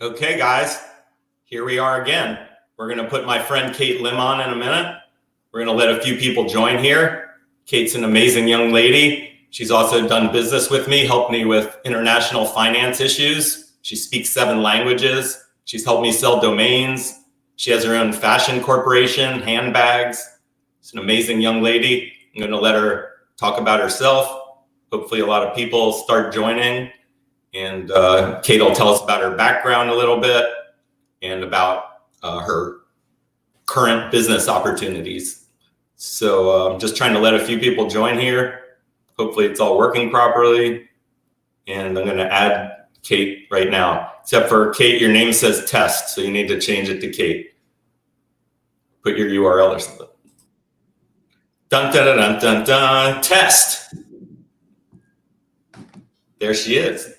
Okay, guys, here we are again. We're going to put my friend Cate Lim on in a minute. We're going to let a few people join here. Kate's an amazing young lady. She's also done business with me, helped me with international finance issues. She speaks 7 languages. She's helped me sell domains. She has her own fashion corporation, handbags. She's an amazing young lady. I'm going to let her talk about herself. Hopefully a lot of people start joining. And Cate will tell us about her background a little bit and about her current business opportunities. So I'm just trying to let a few people join here. Hopefully it's all working properly. And I'm going to add Cate right now. Except for Cate, your name says test, so you need to change it to Cate. Put your URL or something. Dun, dun, dun, dun, dun, test. There she is.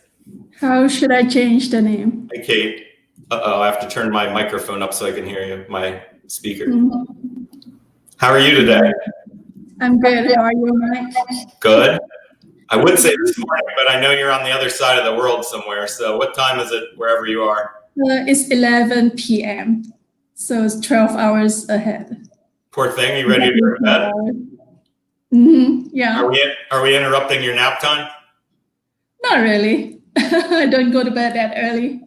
How should I change the name? Hi, Cate. I have to turn my microphone up so I can hear you, my speaker. How are you today? I'm good. How are you, Mike? Good. I would say this morning, but I know you're on the other side of the world somewhere. So what time is it wherever you are? It's 11 p.m. So it's 12 hours ahead. Poor thing. You ready to go to bed? Yeah. Are we interrupting your nap time? Not really. I don't go to bed that early.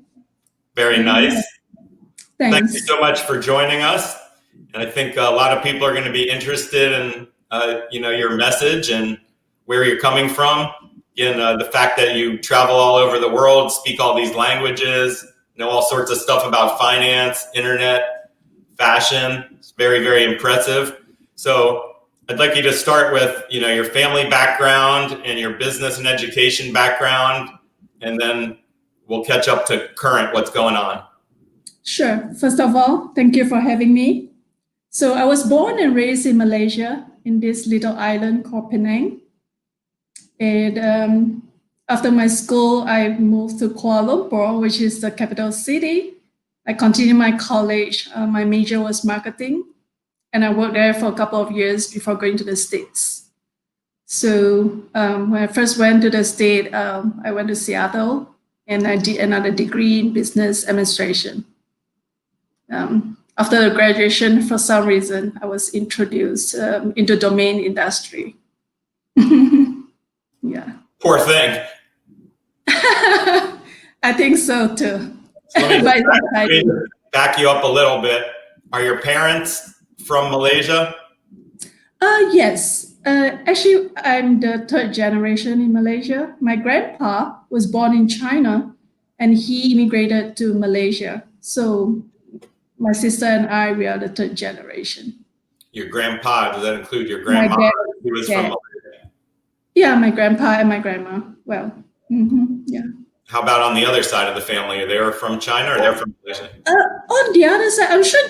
Very nice. Thanks. Thank you so much for joining us. And I think a lot of people are going to be interested in your message and where you're coming from. Again, the fact that you travel all over the world, speak all these languages, know all sorts of stuff about finance, internet, fashion. It's very, very impressive. So I'd like you to start with, your family background and your business and education background, and then we'll catch up to current what's going on. Sure. First of all, thank you for having me. So I was born and raised in Malaysia, in this little island called Penang. And after my school, I moved to Kuala Lumpur, which is the capital city. I continued my college. My major was marketing, and I worked there for a couple of years before going to the States. So when I first went to the States, I went to Seattle, and I did another degree in business administration. After the graduation, for some reason, I was introduced into domain industry. Yeah. Poor thing. I think so too. So let me back you up a little bit. Are your parents from Malaysia? Yes. Actually, I'm the 3rd generation in Malaysia. My grandpa was born in China, and he immigrated to Malaysia. So my sister and I, we are the 3rd generation. Your grandpa, does that include your grandma? Who was from Malaysia? Yeah, my grandpa and my grandma. Well, yeah. How about on the other side of the family? Are they from China or they're from Malaysia? On the other side, I'm sure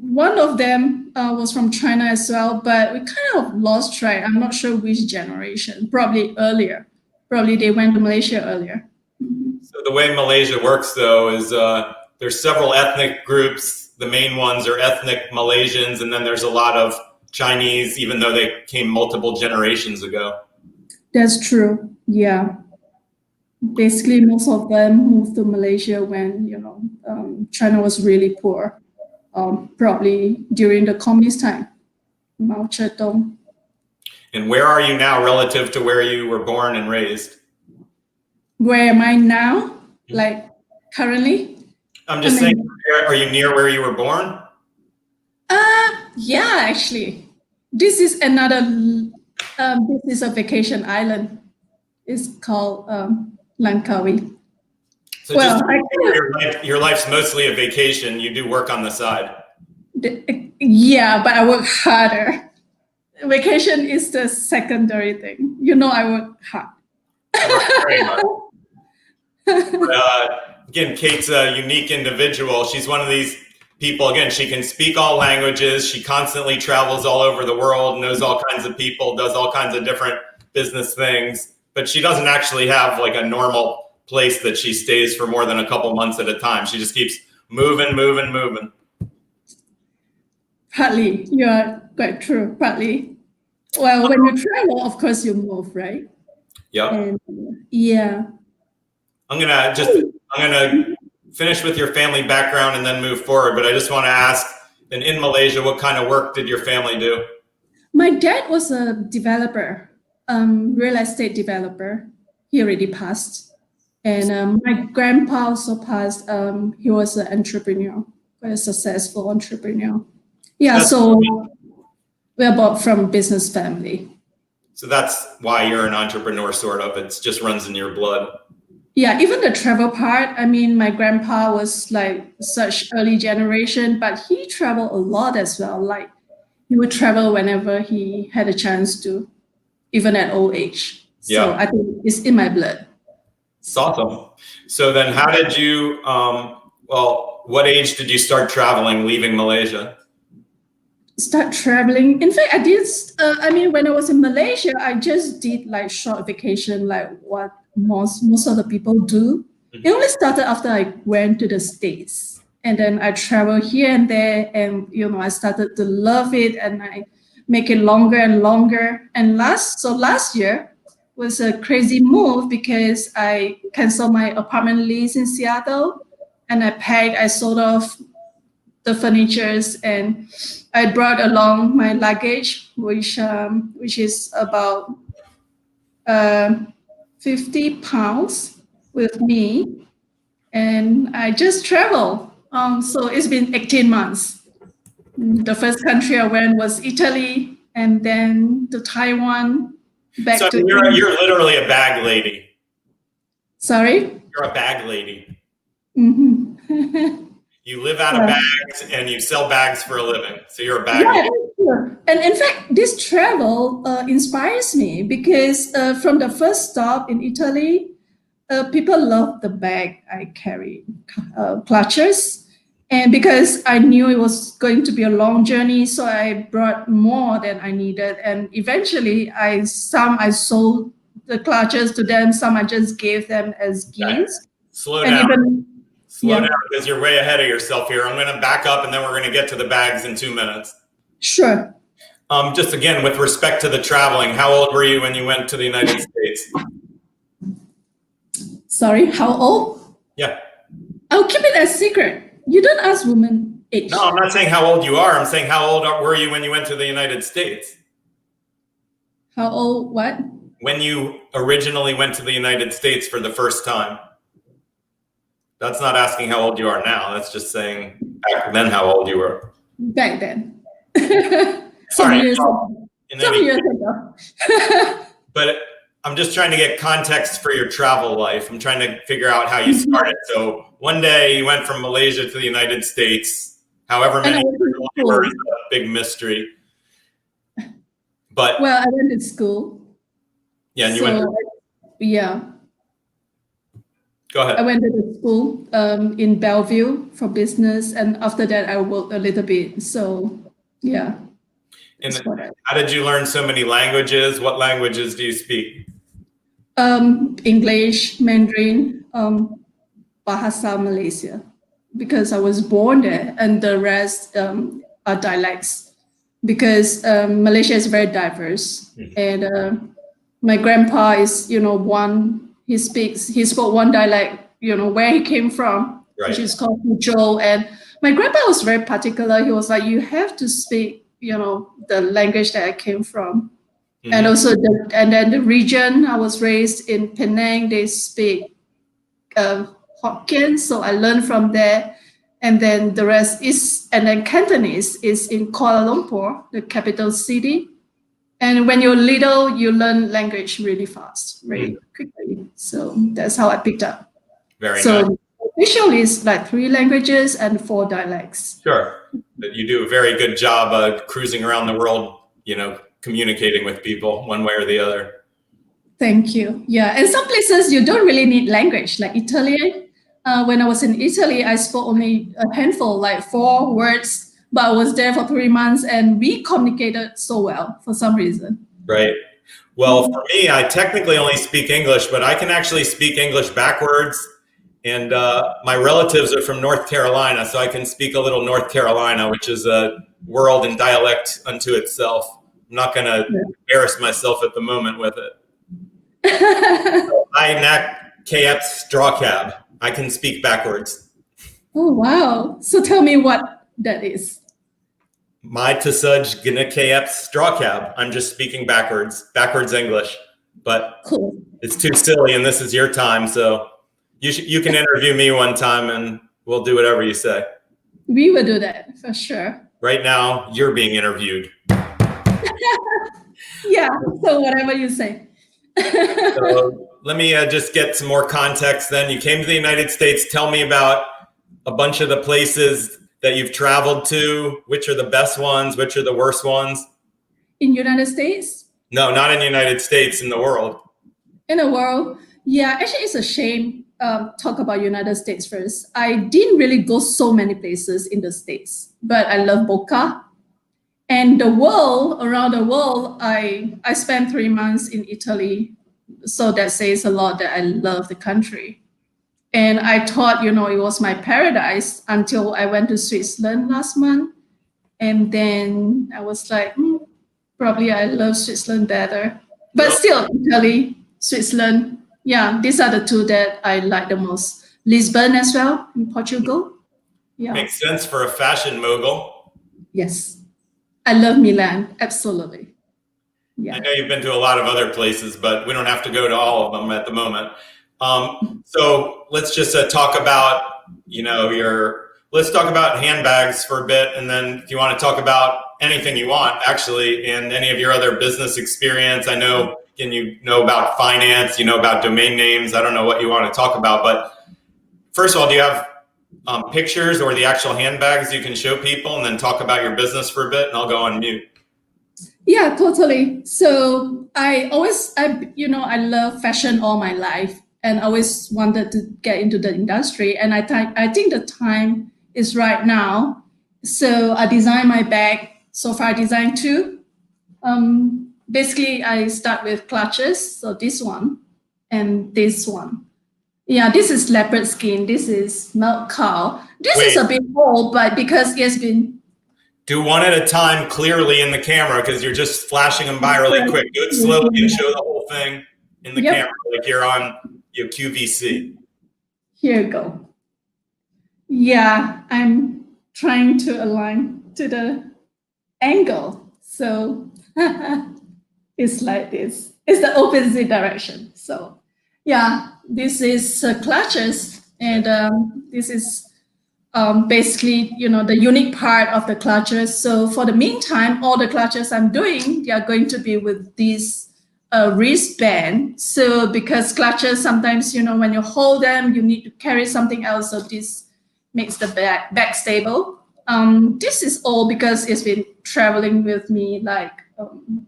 one of them was from China as well, but we kind of lost track. I'm not sure which generation, probably earlier. Probably they went to Malaysia earlier. So the way Malaysia works, though, is there's several ethnic groups. The main ones are ethnic Malaysians, and then there's a lot of Chinese, even though they came multiple generations ago. That's true. Yeah. Basically, most of them moved to Malaysia when, China was really poor, probably during the communist time, Mao Zedong. And where are you now relative to where you were born and raised? Where am I now? Like currently? I'm just saying, are you near where you were born? Yeah, actually. This is another, this is a vacation island. It's called Langkawi. So well, your life's mostly a vacation. You do work on the side. Yeah, but I work harder. Vacation is the secondary thing. I work hard. Again, Cate's a unique individual. She's one of these people, again, she can speak all languages. She constantly travels all over the world, knows all kinds of people, does all kinds of different business things. But she doesn't actually have like a normal place that she stays for more than a couple months at a time. She just keeps moving. Partly, you're quite true, partly. Well, when you travel, of course you move, right? Yep. And, yeah. I'm gonna finish with your family background and then move forward. But I just want to ask, then in Malaysia, what kind of work did your family do? My dad was a developer, real estate developer. He already passed. And my grandpa also passed. He was an entrepreneur, quite a successful entrepreneur. Yeah, so we're both from business family. So that's why you're an entrepreneur, sort of. It just runs in your blood. Yeah, even the travel part. I mean, my grandpa was like such early generation, but he traveled a lot as well. Like he would travel whenever he had a chance to, even at old age. So I think it's in my blood. It's awesome. So then how did you, what age did you start traveling, leaving Malaysia? Start traveling. In fact, I did. When I was in Malaysia, I just did like short vacation, like what most of the people do. It only started after I went to the States, and then I traveled here and there, and I started to love it, and I make it longer and longer. And last year was a crazy move because I canceled my apartment lease in Seattle, and I sold off the furnitures, and I brought along my luggage, which is about 50 pounds with me, and I just travel. So it's been 18 months. The first country I went was Italy, and then to Taiwan. So you're literally a bag lady. Sorry? You're a bag lady. Mm-hmm. You live out of bags and you sell bags for a living. So you're a bag lady. Sure. And in fact, this travel inspires me because from the first stop in Italy, people love the bag I carry, clutches. And because I knew it was going to be a long journey, so I brought more than I needed. And eventually, I sold the clutches to them. Some I just gave them as gifts. Okay. Slow down. Slow down because you're way ahead of yourself here. I'm going to back up and then we're going to get to the bags in 2 minutes. Sure. Just again, with respect to the traveling, how old were you when you went to the United States? Sorry, how old? Yeah. I'll keep it a secret. You don't ask women age. No, I'm not saying how old you are. I'm saying how old were you when you went to the United States? How old what? When you originally went to the United States for the first time. That's not asking how old you are now. That's just saying back then how old you were. Back then. Some years ago. But I'm just trying to get context for your travel life. I'm trying to figure out how you started. So one day you went from Malaysia to the United States. However many years you were, is a big mystery. But well, I went to school. Yeah, and you went. Yeah. Go ahead. I went to school in Bellevue for business, and after that, I worked a little bit. So, yeah. And how did you learn so many languages? What languages do you speak? English, Mandarin, Bahasa Malaysia, because I was born there, and the rest are dialects. Because Malaysia is very diverse, and my grandpa is, he spoke one dialect, where he came from, which is called Fuzhou. And my grandpa was very particular. He was like, you have to speak, the language that I came from. And also, and then the region, I was raised in Penang, they speak Hokkien. So I learned from there. And then the rest is, and then Cantonese is in Kuala Lumpur, the capital city. And when you're little, you learn language really fast, very quickly. So that's how I picked up. Very nice. Officially, it's like 3 languages and 4 dialects. Sure. You do a very good job cruising around the world, communicating with people one way or the other. Thank you. Yeah. And some places you don't really need language, like Italian. When I was in Italy, I spoke only a handful, like 4 words, but I was there for 3 months and we communicated so well for some reason. Right. Well, for me, I technically only speak English, but I can actually speak English backwards. And my relatives are from North Carolina, so I can speak a little North Carolina, which is a world in dialect unto itself. I'm not going to embarrass myself at the moment with it. I knack KF straw cab. I can speak backwards. Oh, wow. So tell me what that is. My Tasudge Gnakayep straw cab. I'm just speaking backwards English, but Cool. it's too silly, and this is your time, so you can interview me one time, and we'll do whatever you say. We will do that for sure. Right now, you're being interviewed. Yeah, so whatever you say. So let me just get some more context then. You came to the United States. Tell me about a bunch of the places that you've traveled to. Which are the best ones? Which are the worst ones? In United States? No, not in the United States, in the world. In the world? Yeah, actually it's a shame. Talk about United States first. I didn't really go so many places in the States, but I love Boca. And the world, around the world, I spent 3 months in Italy. So that says a lot that I love the country. And I thought, it was my paradise until I went to Switzerland last month. And then I was like, probably I love Switzerland better. But still, Italy, Switzerland, yeah, these are the two that I like the most. Lisbon as well, in Portugal. Yeah. Makes sense for a fashion mogul. Yes. I love Milan, absolutely. Yeah. I know you've been to a lot of other places, but we don't have to go to all of them at the moment. So let's just talk about, let's talk about handbags for a bit. And then if you want to talk about anything you want, actually, and any of your other business experience, I know, and you know about finance, you know about domain names. I don't know what you want to talk about, but first of all, do you have pictures or the actual handbags you can show people, and then talk about your business for a bit, and I'll go on mute. Yeah, totally. So I love fashion all my life, and always wanted to get into the industry. And I think the time is right now. So I designed my bag. So far, I designed two. Basically, I start with clutches. So this one and this one. Yeah, this is leopard skin. This is milk cow. This is a bit old, but because it's been... Do one at a time clearly in the camera, because you're just flashing them by really quick. Do it slowly and show the whole thing in the camera, like you're on your QVC. Here you go. Yeah, I'm trying to align to the angle. So it's like this. It's the opposite direction. So yeah, this is clutches, and this is basically, the unique part of the clutches. So for the meantime, all the clutches I'm doing, they are going to be with this wristband. So because clutches, sometimes, when you hold them, you need to carry something else. So this makes the back stable. This is all because it's been traveling with me like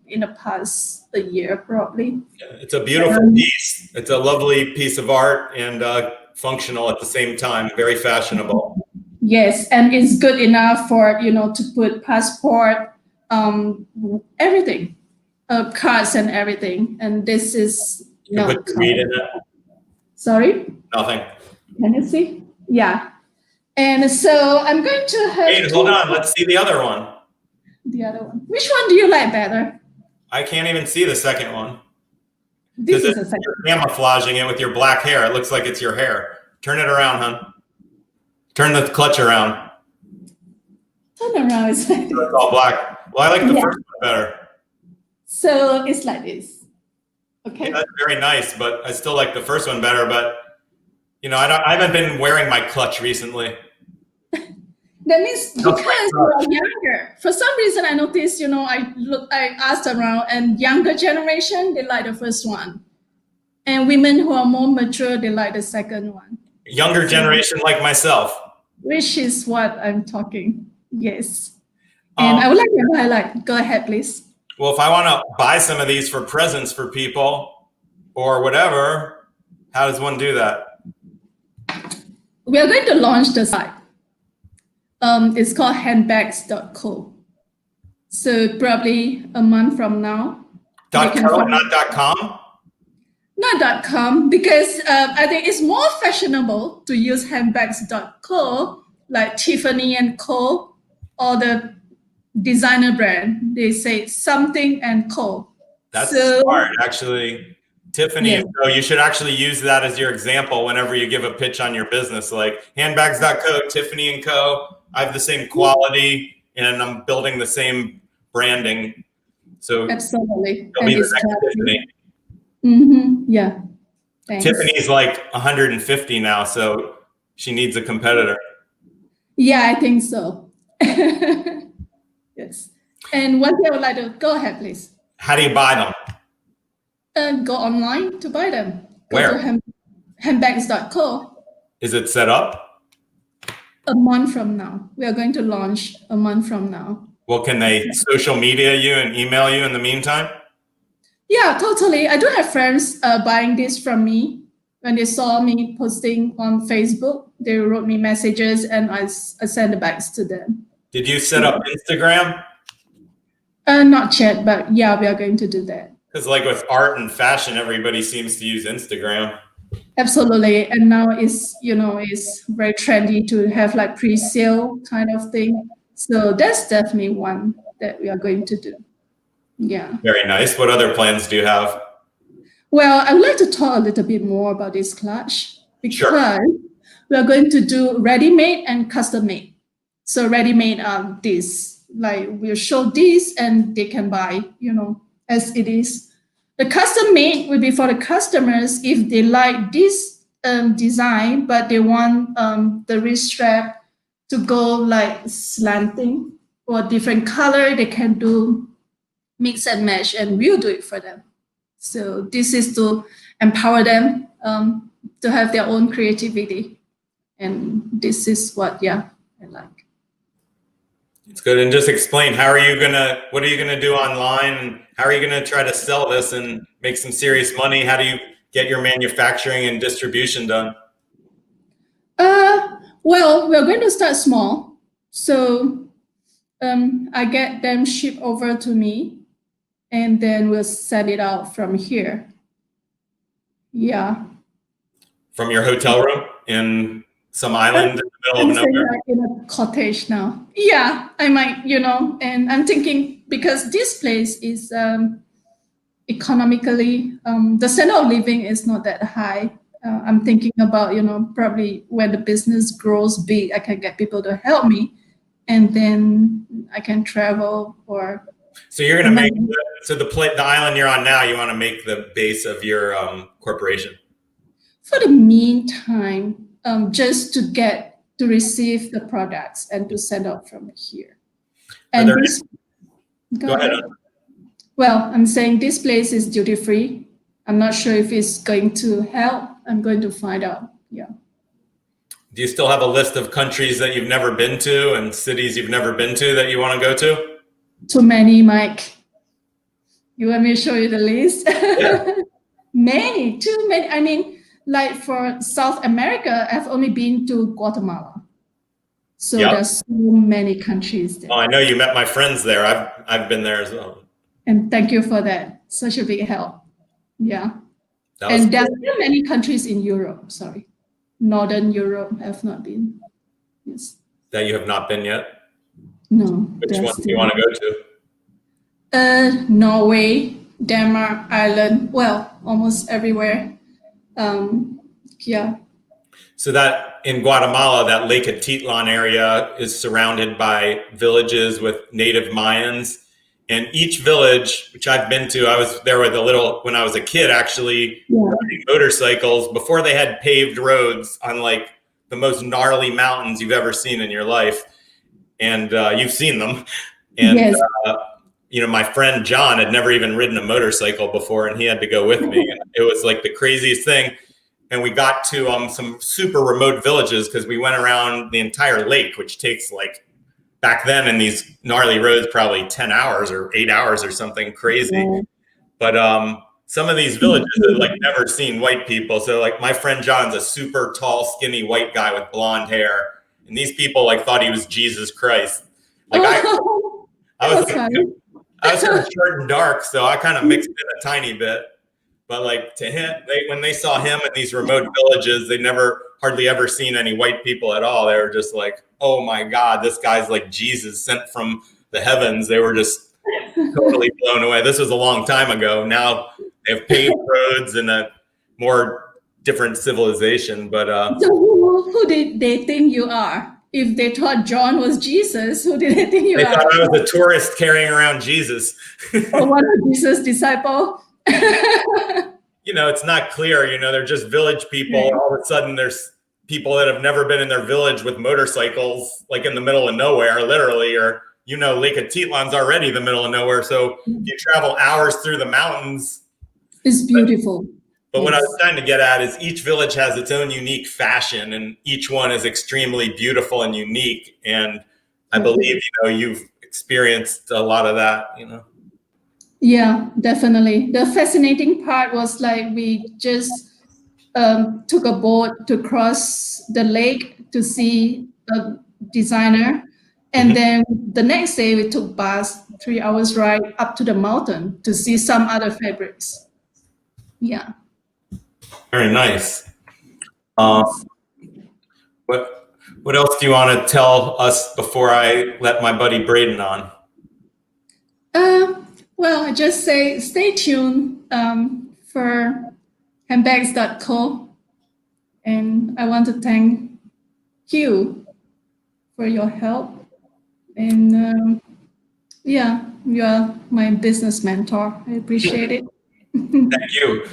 in the past a year, probably. Yeah, it's a beautiful piece. It's a lovely piece of art, and functional at the same time, very fashionable. Yes, and it's good enough for, to put passport, everything, cards and everything. And this is... You put the read in it? Sorry? Nothing. Can you see? Yeah. And so I'm going to have... Wait, hold on. Let's see the other one. The other one. Which one do you like better? I can't even see the second one. This is the second. You're camouflaging it with your black hair. It looks like it's your hair. Turn it around, hon. Turn the clutch around. Turn around. It's like... So it's all black. Well, I like the first one better. So it's like this. Okay. Yeah, that's very nice, but I still like the first one better. But I haven't been wearing my clutch recently. That means because you're younger. For some reason, I noticed, I asked around, and younger generation, they like the first one. And women who are more mature, they like the second one. Younger generation like myself. Which is what I'm talking. Yes. And I would like to highlight. Go ahead, please. Well, if I want to buy some of these for presents for people or whatever, how does one do that? We are going to launch the site. It's called handbags.co. So probably a month from now. .co, not .com? Not .com, because I think it's more fashionable to use handbags.co, like Tiffany & Co. or the designer brand. They say something and co. That's smart, actually. Tiffany Yes. & Co. You should actually use that as your example whenever you give a pitch on your business, like handbags.co, Tiffany & Co. I have the same quality and I'm building the same branding. So Absolutely. you'll And be the it's next classy. Tiffany. Yeah. Thanks. Tiffany's like 150 now, so she needs a competitor. Yeah, I think so. Yes. And one thing I would like to go ahead, please. How do you buy them? Go online to buy them. Where? Go to handbags.co. Is it set up? A month from now. We are going to launch a month from now. Well, can they social media you and email you in the meantime? Yeah, totally. I do have friends buying this from me. When they saw me posting on Facebook, they wrote me messages and I sent the bags to them. Did you set up Instagram? Not yet, but yeah, we are going to do that. Because like with art and fashion, everybody seems to use Instagram. Absolutely. And now it's very trendy to have like pre-sale kind of thing. So that's definitely one that we are going to do. Yeah. Very nice. What other plans do you have? Well, I would like to talk a little bit more about this clutch because Sure. we are going to do ready-made and custom-made. So ready-made this, like we'll show this and they can buy, as it is. The custom-made will be for the customers if they like this design, but they want the wrist strap to go like slanting or different color. They can do mix and match, and we'll do it for them. So this is to empower them to have their own creativity. And this is what, I like. It's good. And just explain, what are you gonna do online? And how are you gonna try to sell this and make some serious money? How do you get your manufacturing and distribution done? Well, we're going to start small. So I get them shipped over to me and then we'll set it out from here. Yeah. From your hotel room in some island in the middle of nowhere? Like in a cottage now. Yeah, I might, and I'm thinking because this place is economically, the standard of living is not that high. I'm thinking about, probably when the business grows big, I can get people to help me and then I can travel or. So you're going to make, the island you're on now, you want to make the base of your corporation? For the meantime, just to receive the products and to send out from here. And go ahead. Well, I'm saying this place is duty free. I'm not sure if it's going to help. I'm going to find out. Yeah. Do you still have a list of countries that you've never been to and cities you've never been to that you want to go to? Too many, Mike. You want me to show you the list? Yeah. Too many. I mean, like for South America, I've only been to Guatemala. So there's so many countries there. Oh, I know you met my friends there. I've been there as well. And thank you for that. Such a big help. Yeah. And there are many countries in Europe, Northern Europe have not been. Yes. That you have not been yet? No. Which one do you want to go to? Norway, Denmark, Ireland, well, almost everywhere. Yeah. So that in Guatemala, that Lake Atitlan area is surrounded by villages with native Mayans. And each village, which I've been to, I was there with when I was a kid, actually, riding motorcycles before they had paved roads on like the most gnarly mountains you've ever seen in your life. And you've seen them. And, yes. My friend John had never even ridden a motorcycle before, and he had to go with me. And it was like the craziest thing. And we got to some super remote villages because we went around the entire lake, which takes like, back then in these gnarly roads, probably 10 hours or 8 hours or something crazy. Yeah. But some of these villages had like never seen white people. So like my friend John's a super tall, skinny white guy with blonde hair. And these people like thought he was Jesus Christ. Like I was kind of short and dark, so I kind of mixed in a tiny bit. But like to him, when they saw him in these remote villages, they never hardly ever seen any white people at all. They were just like, oh my God, this guy's like Jesus sent from the heavens. They were just totally blown away. This was a long time ago. Now They have paved roads and a more different civilization. But So who did they think you are? If they thought John was Jesus, who did they think you they are? thought I was a tourist carrying around Jesus. Or one of Jesus' disciple? It's not clear. They're just village people. Right. All of a sudden, there's people that have never been in their village with motorcycles, like in the middle of nowhere, literally, or Lake Cate Lim's already the middle of nowhere. So you travel hours through the mountains. It's beautiful. But what I was trying to get at is each village has its own unique fashion, and each one is extremely beautiful and unique. And I believe, you've experienced a lot of that, Yeah, definitely. The fascinating part was like we just took a boat to cross the lake to see a designer. And then the next day we took bus 3 hours ride up to the mountain to see some other fabrics. Yeah. Very nice. What else do you want to tell us before I let my buddy Braden on? Well, I just say stay tuned for handbags.co. And I want to thank you for your help. And yeah, you are my business mentor. I appreciate it. Thank you.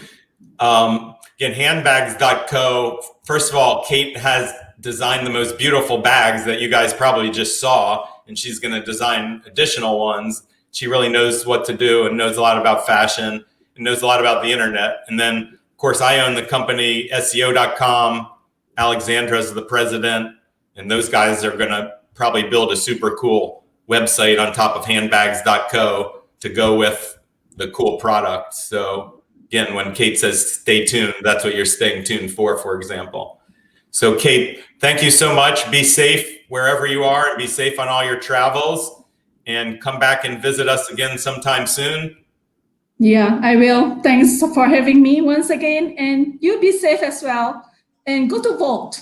Again, handbags.co. First of all, Cate has designed the most beautiful bags that you guys probably just saw, and she's going to design additional ones. She really knows what to do and knows a lot about fashion and knows a lot about the internet. And then, of course, I own the company SEO.com. Alexandra's the president, and those guys are going to probably build a super cool website on top of handbags.co to go with the cool product. So again, when Cate says stay tuned, that's what you're staying tuned for example. So Cate, thank you so much. Be safe wherever you are and be safe on all your travels, and come back and visit us again sometime soon. Yeah, I will. Thanks for having me once again, and you be safe as well, and go to vote.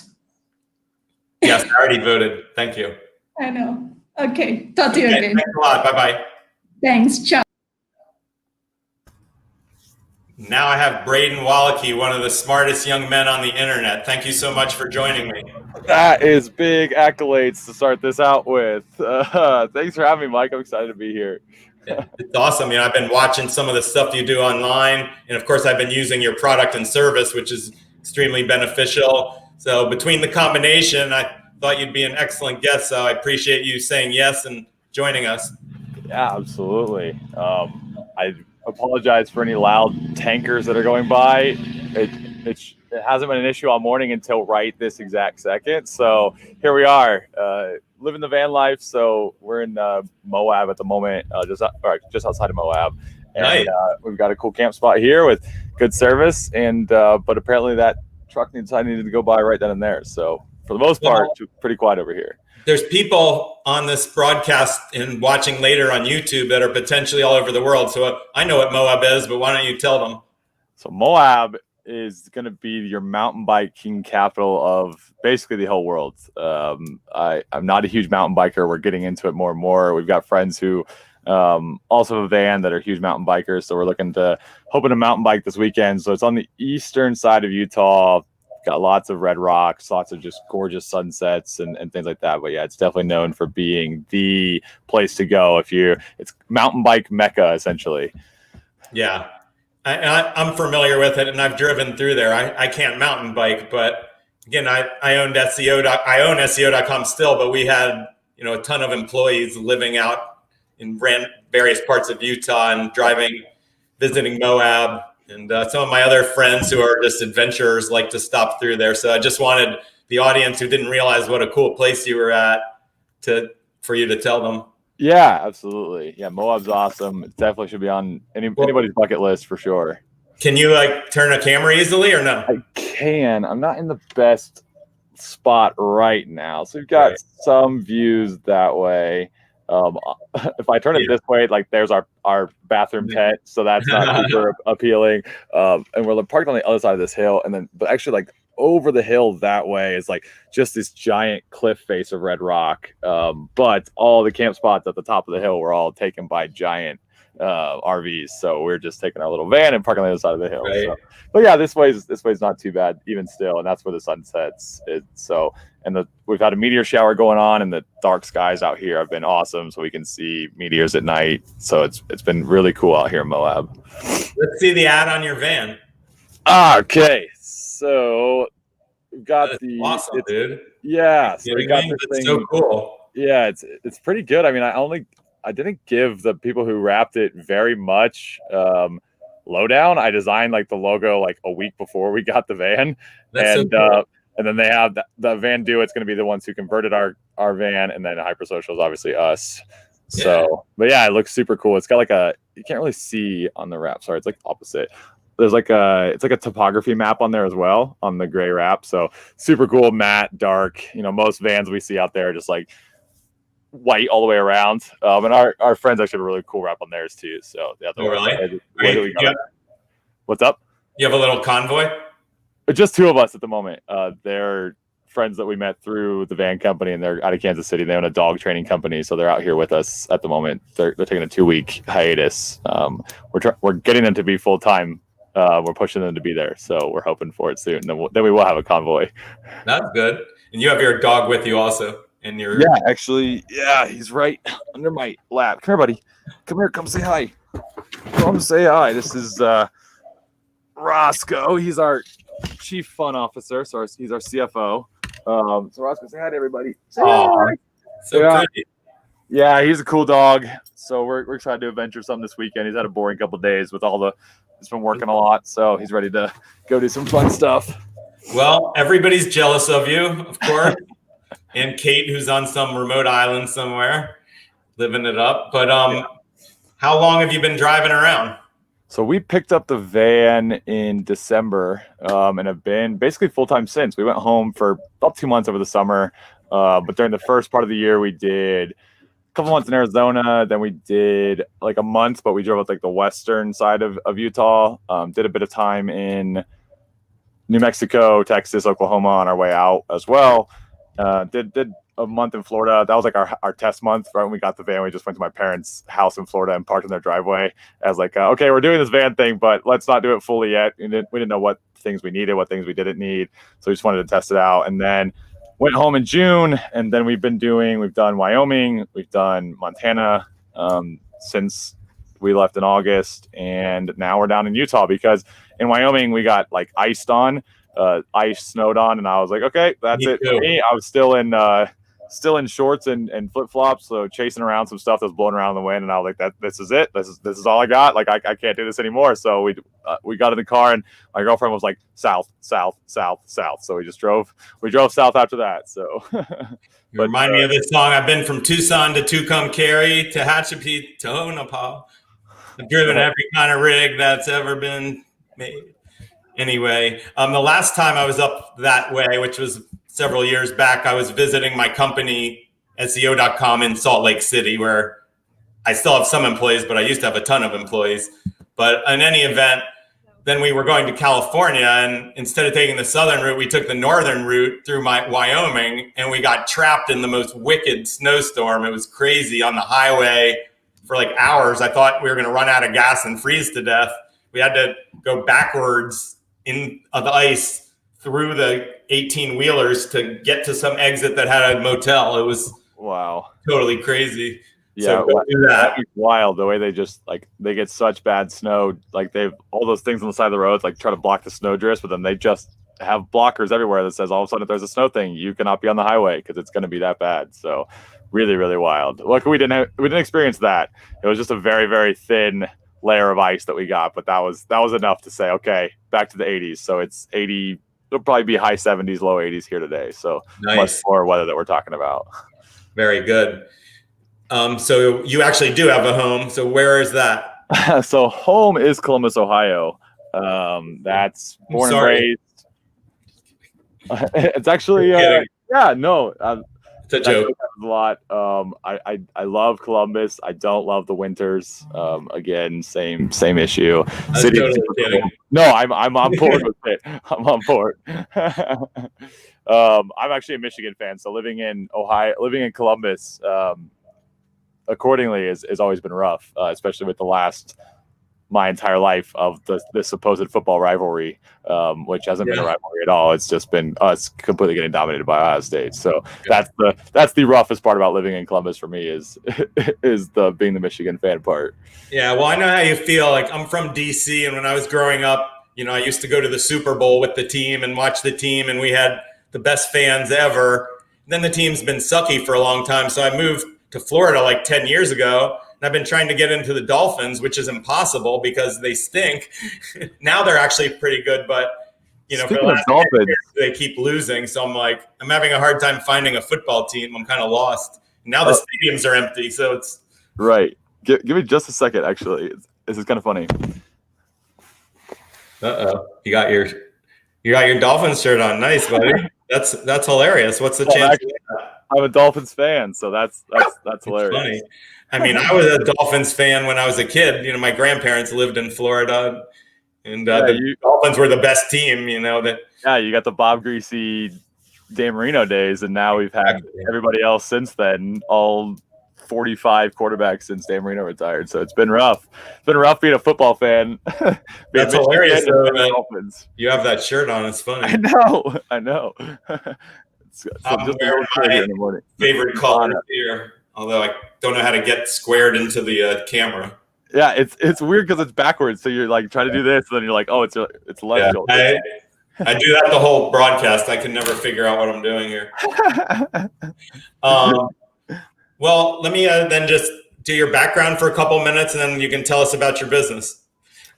Yes, I already voted. Thank you. I know. Okay, talk to you again. Thanks a lot. Bye-bye. Thanks. Ciao. Now I have Braden Wallake, one of the smartest young men on the internet. Thank you so much for joining me. That is big accolades to start this out with. Thanks for having me, Mike. I'm excited to be here. It's awesome. I've been watching some of the stuff you do online. And of course, I've been using your product and service, which is extremely beneficial. So between the combination, I thought you'd be an excellent guest. So I appreciate you saying yes and joining us. Yeah, absolutely. I apologize for any loud tankers that are going by. It hasn't been an issue all morning until right this exact second. So here we are, living the van life. So we're in Moab at the moment, just outside of Moab. And Nice. We've got a cool camp spot here with good service. And but apparently that truck needed to go by right then and there. So for the most part, it's pretty quiet over here. There's people on this broadcast and watching later on YouTube that are potentially all over the world. So I know what Moab is, but why don't you tell them? So Moab is going to be your mountain biking capital of basically the whole world. I'm not a huge mountain biker. We're getting into it more and more. We've got friends who also have a van that are huge mountain bikers. So we're hoping to mountain bike this weekend. So it's on the eastern side of Utah. Got lots of red rocks, lots of just gorgeous sunsets and things like that. But yeah, it's definitely known for being the place to go it's mountain bike Mecca, essentially. Yeah, I'm familiar with it, and I've driven through there. I can't mountain bike, but again, I own SEO.com still, but we had a ton of employees living out in various parts of Utah and visiting Moab. And some of my other friends who are just adventurers like to stop through there. So I just wanted the audience who didn't realize what a cool place you were at for you to tell them. Yeah, absolutely. Yeah, Moab's awesome. It definitely should be on anybody's bucket list for sure. Can you turn a camera easily or no? I can. I'm not in the best spot right now. So we've got some views that way. If I turn it this way, there's our bathroom tent, so that's not super appealing. And we're parked on the other side of this hill, but actually over the hill that way is just this giant cliff face of red rock. But all the camp spots at the top of the hill were all taken by giant RVs. So we're just taking our little van and parking on the other side of the hill. Right. So, but yeah, this way's not too bad even still, and that's where the sun sets. We've had a meteor shower going on, and the dark skies out here have been awesome, so we can see meteors at night. So it's been really cool out here in Moab. Let's see the ad on your van. Okay, so we've got That's awesome, dude. Yeah, so we got That's this thing. so cool. Yeah, it's pretty good. I mean, I didn't give the people who wrapped it very much lowdown. I designed like the logo like a week before we got the van, That's so cool. And then they have the van do it's going to be the ones who converted our van, and then Hypersocial is obviously us. So, but yeah, it looks super cool. It's got like you can't really see on the wrap. Sorry, it's like opposite. There's it's like a topography map on there as well on the gray wrap. So super cool, matte, dark. Most vans we see out there are just like white all the way around. And our friends actually have a really cool wrap on theirs too. So yeah. Really? What's up? You have a little convoy? Just two of us at the moment. They're friends that we met through the van company, and they're out of Kansas City. They own a dog training company, so they're out here with us at the moment. They're taking a 2-week hiatus. We're getting them to be full time. We're pushing them to be there, so we're hoping for it soon. Then we will have a convoy. That's good. And you have your dog with you also. He's right under my lap. Come here, buddy. Come here. Come say hi. Come say hi. This is Roscoe. He's our chief fun officer. So he's our CFO. So Roscoe, say hi to everybody. So pretty. Yeah, he's a cool dog. So we're excited to adventure some this weekend. He's had a boring couple of days with he's been working a lot, so he's ready to go do some fun stuff. Well, everybody's jealous of you, of course. And Cate, who's on some remote island somewhere, living it up. But how long have you been driving around? So we picked up the van in December and have been basically full-time since. We went home for about 2 months over the summer. But during the first part of the year, we did a couple months in Arizona. Then we did like a month, but we drove up like the western side of Utah. Did a bit of time in New Mexico, Texas, Oklahoma on our way out as well. Did a month in Florida. That was like our test month. Right when we got the van, we just went to my parents' house in Florida and parked in their driveway as like, okay, we're doing this van thing, but let's not do it fully yet. We didn't know what things we needed, what things we didn't need. So we just wanted to test it out. And then went home in June. And then we've done Wyoming, we've done Montana since we left in August. And now we're down in Utah because in Wyoming, we got like ice snowed on. And I was like, okay, that's it for me. I was still in shorts and flip flops, so chasing around some stuff that was blowing around in the wind, and I was like, "This is it. This is all I got. Like, I can't do this anymore." So we got in the car, and my girlfriend was like, "South, south, south, south." So we drove south after that. So, you remind me of this song. I've been from Tucson to Tucumcari to Hatshepsut to Tonopah. I've driven every kind of rig that's ever been made. Anyway, the last time I was up that way, which was several years back, I was visiting my company, SEO.com, in Salt Lake City, where I still have some employees, but I used to have a ton of employees. But in any event, then we were going to California, and instead of taking the southern route, we took the northern route through Wyoming, and we got trapped in the most wicked snowstorm. It was crazy on the highway for like hours. I thought we were going to run out of gas and freeze to death. We had to go backwards in the ice through the 18-wheelers to get to some exit that had a motel. It was totally crazy. Yeah, so that was wild the way they get such bad snow. Like they've all those things on the side of the roads, like try to block the snow drifts, but then they just have blockers everywhere that says all of a sudden if there's a snow thing, you cannot be on the highway because it's going to be that bad. So really, really wild. Luckily, we didn't experience that. It was just a very, very thin layer of ice that we got, but that was enough to say, okay, back to the 80s. So it's 80. It'll probably be high 70s, low 80s here today. So much more weather that we're talking about. Very good. So you actually do have a home. So where is that? So home is Columbus, Ohio. That's born and raised. It's actually, it's a joke. A lot. I love Columbus. I don't love the winters. Again, same issue. City totally cool. No, I'm on board with it. I'm on board. I'm actually a Michigan fan, so living in Columbus, accordingly has always been rough, especially with my entire life of the supposed football rivalry, which hasn't been a rivalry at all. It's just been us completely getting dominated by Ohio State. So that's the roughest part about living in Columbus for me is the being the Michigan fan part. Yeah, well, I know how you feel. Like, I'm from DC, and when I was growing up, I used to go to the Super Bowl with the team and watch the team, and we had the best fans ever. And then the team's been sucky for a long time, so I moved to Florida like 10 years ago. I've been trying to get into the Dolphins, which is impossible because they stink. Now they're actually pretty good, but for the last 10 years, they keep losing. So I'm having a hard time finding a football team. I'm kind of lost. Now the stadiums are empty, so it's right. Give me just a second. Actually, this is kind of funny. You got your Dolphins shirt on. Nice, buddy. That's hilarious. What's the chance? Actually, I'm a Dolphins fan, so that's hilarious. Funny. I mean, I was a Dolphins fan when I was a kid. My grandparents lived in Florida, and the Dolphins were the best team. You got the Bob Greasy, Dan Marino days, and now we've had everybody else since then. All 45 quarterbacks since Dan Marino retired, so it's been rough. It's been rough being a football fan. That's hilarious. You have that shirt on. It's funny. I know. I'm wearing my favorite color here. Although I don't know how to get squared into the camera. Yeah, it's weird because it's backwards. So you're like trying to do this, and then you're like, oh, it's left shoulder. I do that the whole broadcast. I can never figure out what I'm doing here. Well, let me then just do your background for a couple minutes, and then you can tell us about your business.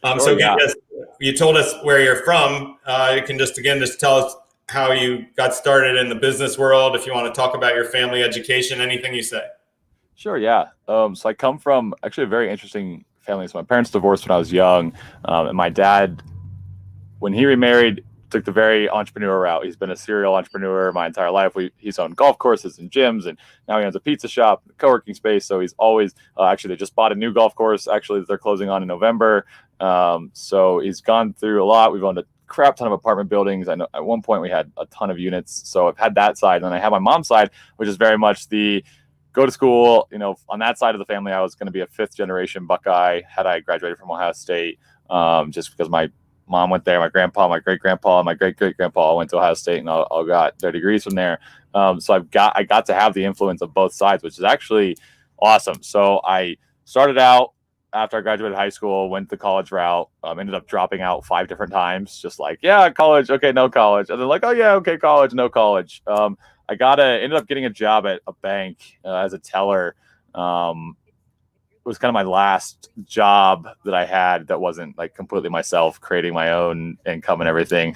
You told us where you're from. You can just tell us how you got started in the business world. If you want to talk about your family, education, anything you say. Sure, yeah. So I come from actually a very interesting family. So my parents divorced when I was young, and my dad, when he remarried, took the very entrepreneur route. He's been a serial entrepreneur my entire life. He's owned golf courses and gyms, and now he owns a pizza shop, a co-working space. So he's always actually, they just bought a new golf course. Actually, they're closing on in November. So he's gone through a lot. We've owned a crap ton of apartment buildings. I know at one point we had a ton of units. So I've had that side, and then I have my mom's side, which is very much the go to school. On that side of the family, I was going to be a 5th generation Buckeye had I graduated from Ohio State, just because my mom went there, my grandpa, my great grandpa, and my great great grandpa all went to Ohio State and all got their degrees from there. So I got to have the influence of both sides, which is actually awesome. So I started out after I graduated high school, went the college route, ended up dropping out 5 different times, just like, yeah, college, okay, no college. And then like, oh yeah, okay, college, no college. Ended up getting a job at a bank as a teller. It was kind of my last job that I had that wasn't like completely myself, creating my own income and everything.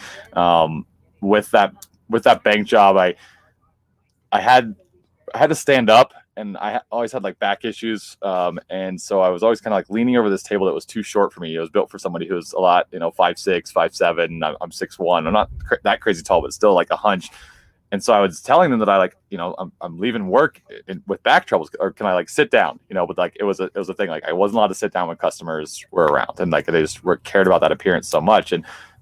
With that bank job, I had to stand up, and I always had like back issues. And so I was always kind of like leaning over this table that was too short for me. It was built for somebody who was a lot, 5'6", 5'7". I'm 6'1". I'm not that crazy tall, but still like a hunch. And so I was telling them that I'm leaving work with back troubles, or can I like sit down? But like it was a thing. Like I wasn't allowed to sit down when customers were around, and like they just cared about that appearance so much.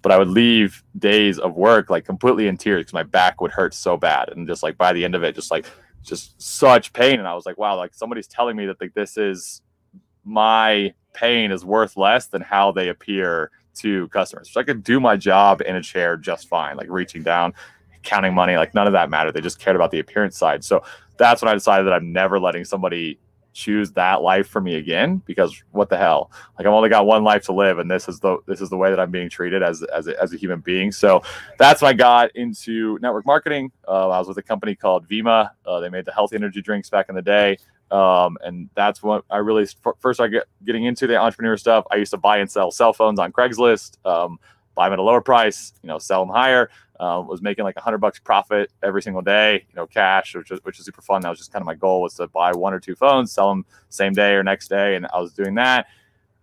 But I would leave days of work like completely in tears because my back would hurt so bad, and just like by the end of it, just such pain. And I was like, wow, like somebody's telling me that like this is my pain is worth less than how they appear to customers. So I could do my job in a chair just fine, like reaching down, counting money, like none of that mattered. They just cared about the appearance side. So that's when I decided that I'm never letting somebody choose that life for me again, because what the hell, like I've only got one life to live, and this is the way that I'm being treated as a human being. So that's when I got into network marketing. I was with a company called Vima. They made the healthy energy drinks back in the day. And that's what I really first started getting into the entrepreneur stuff. I used to buy and sell cell phones on Craigslist, buy them at a lower price, sell them higher. Was making like $100 profit every single day, cash, which is super fun. That was just kind of my goal, was to buy 1 or 2 phones, sell them same day or next day. And I was doing that.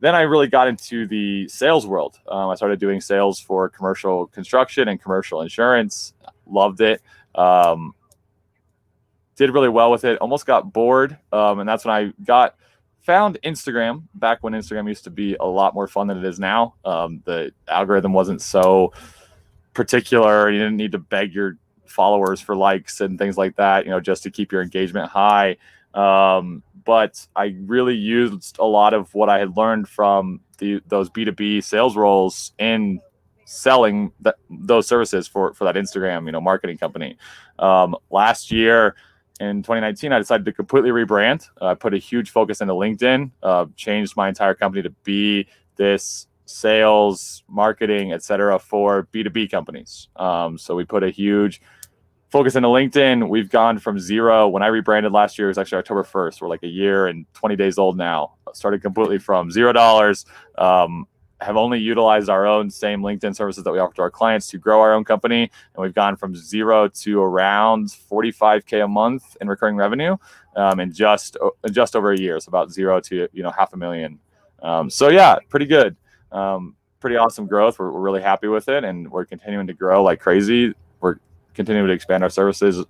Then I really got into the sales world. I started doing sales for commercial construction and commercial insurance. Loved it. Did really well with it. Almost got bored. And that's when I found Instagram, back when Instagram used to be a lot more fun than it is now. The algorithm wasn't so particular. You didn't need to beg your followers for likes and things like that, just to keep your engagement high. but I really used a lot of what I had learned from those B2B sales roles in selling those services for that Instagram, marketing company. Last year in 2019, I decided to completely rebrand. I put a huge focus into LinkedIn, changed my entire company to be this sales, marketing, etc. for B2B companies. So we put a huge focus into LinkedIn. We've gone from zero. When I rebranded last year, it was actually October 1st. We're like a year and 20 days old now. Started completely from $0. Have only utilized our own same LinkedIn services that we offer to our clients to grow our own company. And we've gone from zero to around 45K a month in recurring revenue in just over a year. So about zero to, $500,000. So yeah, pretty good. Pretty awesome growth. We're really happy with it. And we're continuing to grow like crazy. We're continuing to expand our services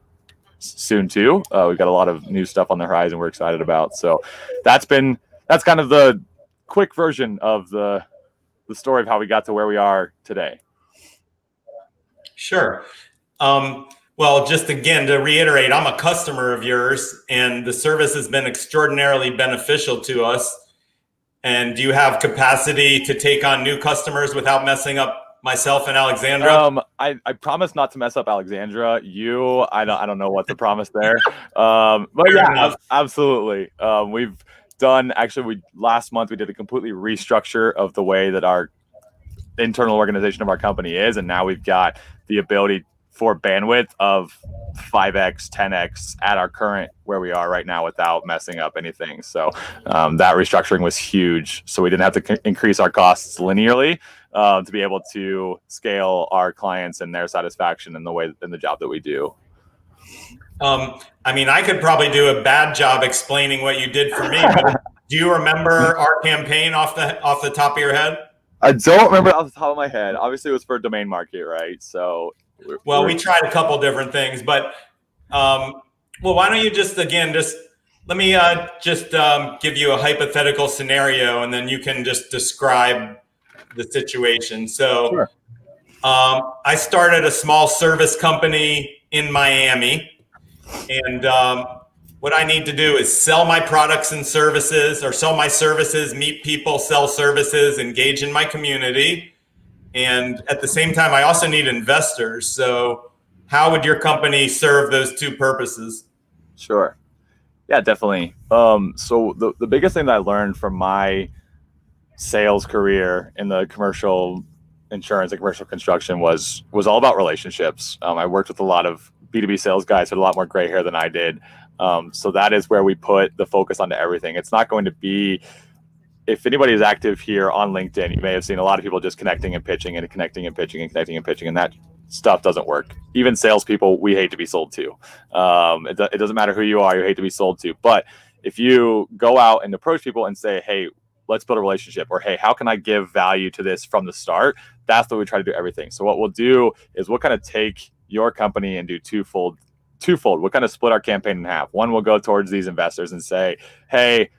soon too. We've got a lot of new stuff on the horizon we're excited about. So that's kind of the quick version of the story of how we got to where we are today. Sure. Well, just again, to reiterate, I'm a customer of yours and the service has been extraordinarily beneficial to us. And do you have capacity to take on new customers without messing up myself and Alexandra? I promise not to mess up Alexandra. I don't know what to promise there. But yeah, absolutely. We've done, last month we did a completely restructure of the way that our internal organization of our company is, and now we've got the ability for bandwidth of 5x, 10x at our current where we are right now without messing up anything. So that restructuring was huge. So we didn't have to increase our costs linearly to be able to scale our clients and their satisfaction in the job that we do. I could probably do a bad job explaining what you did for me. But do you remember our campaign off the top of your head? I don't remember off the top of my head. Obviously, it was for domain market, right? So, we tried a couple different things, but why don't you let me give you a hypothetical scenario, and then you can just describe the situation. So, sure. I started a small service company in Miami. And what I need to do is sell my products and services, or sell my services, meet people, sell services, engage in my community. And at the same time, I also need investors. So how would your company serve those two purposes? Sure. Yeah, definitely. So the biggest thing that I learned from my sales career in the commercial insurance and commercial construction was all about relationships. I worked with a lot of B2B sales guys with a lot more gray hair than I did. So that is where we put the focus onto everything. It's not going to be, if anybody is active here on LinkedIn, you may have seen a lot of people just connecting and pitching and connecting and pitching and connecting and pitching, and that stuff doesn't work. Even salespeople, we hate to be sold to. It doesn't matter who you are, you hate to be sold to. But if you go out and approach people and say, hey, let's build a relationship, or hey, how can I give value to this from the start? That's what we try to do everything. So what we'll do is we'll kind of take your company and do twofold. We'll kind of split our campaign in half. One will go towards these investors and say, hey,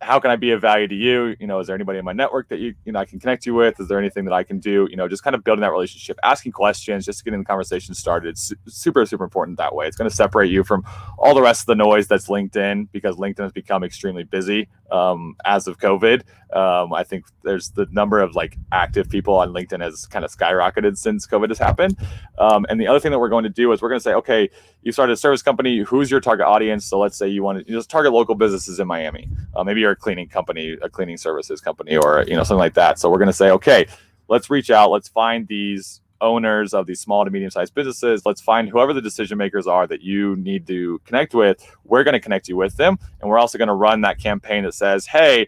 how can I be of value to you? Is there anybody in my network that I can connect you with? Is there anything that I can do? Just kind of building that relationship, asking questions, just getting the conversation started. It's super, super important that way. It's going to separate you from all the rest of the noise that's LinkedIn, because LinkedIn has become extremely busy as of COVID. I think there's the number of active people on LinkedIn has kind of skyrocketed since COVID has happened. And the other thing that we're going to do is we're going to say, okay, you started a service company. Who's your target audience? So let's say you want to just target local businesses in Miami. Maybe you're a cleaning company, a cleaning services company, or something like that. So we're going to say, okay, let's reach out. Let's find these owners of these small to medium-sized businesses. Let's find whoever the decision makers are that you need to connect with. We're going to connect you with them. And we're also going to run that campaign that says, hey,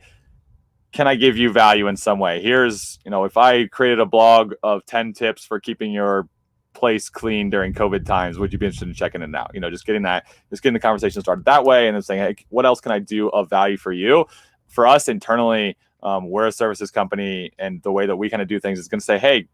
can I give you value in some way? Here's, if I created a blog of 10 tips for keeping your place clean during COVID times, would you be interested in checking it out? Just getting the conversation started that way, and then saying, hey, what else can I do of value for you? For us internally, we're a services company, and the way that we kind of do things is going to say, hey,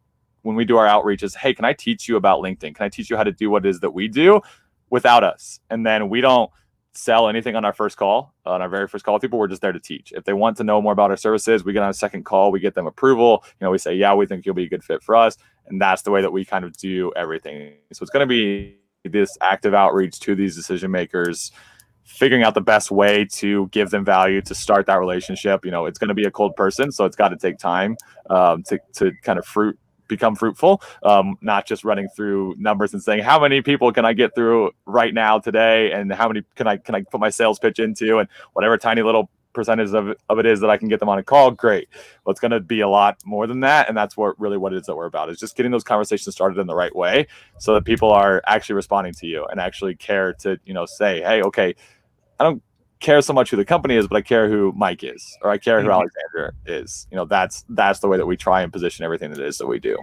when we do our outreach is, hey, can I teach you about LinkedIn? Can I teach you how to do what it is that we do without us? And then we don't sell anything on our first call, on our very first call with people. We're just there to teach. If they want to know more about our services, we get on a second call, we get them approval. We say, yeah, we think you'll be a good fit for us. And that's the way that we kind of do everything. So it's going to be this active outreach to these decision makers figuring out the best way to give them value to start that relationship. It's going to be a cold person, so it's got to take time to kind of become fruitful, not just running through numbers and saying how many people can I get through right now today, and how many can I put my sales pitch into, and whatever tiny little percentage of it is that I can get them on a call, great. Well, it's going to be a lot more than that, and that's what it is that we're about, is just getting those conversations started in the right way so that people are actually responding to you and actually care to say, hey, okay, I don't care so much who the company is, but I care who Mike is, or I care who Alexander is. That's the way that we try and position everything that it is that we do.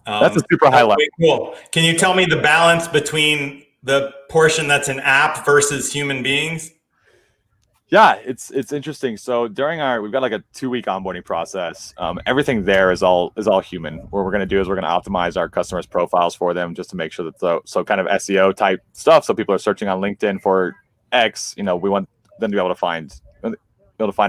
That's a super high level. Cool. Can you tell me the balance between the portion that's an app versus human beings? Yeah, it's interesting. So we've got like a 2-week onboarding process. Everything there is all human. What we're going to do is we're going to optimize our customers' profiles for them, just to make sure that so kind of SEO type stuff. So people are searching on LinkedIn for X. We want them to be able to find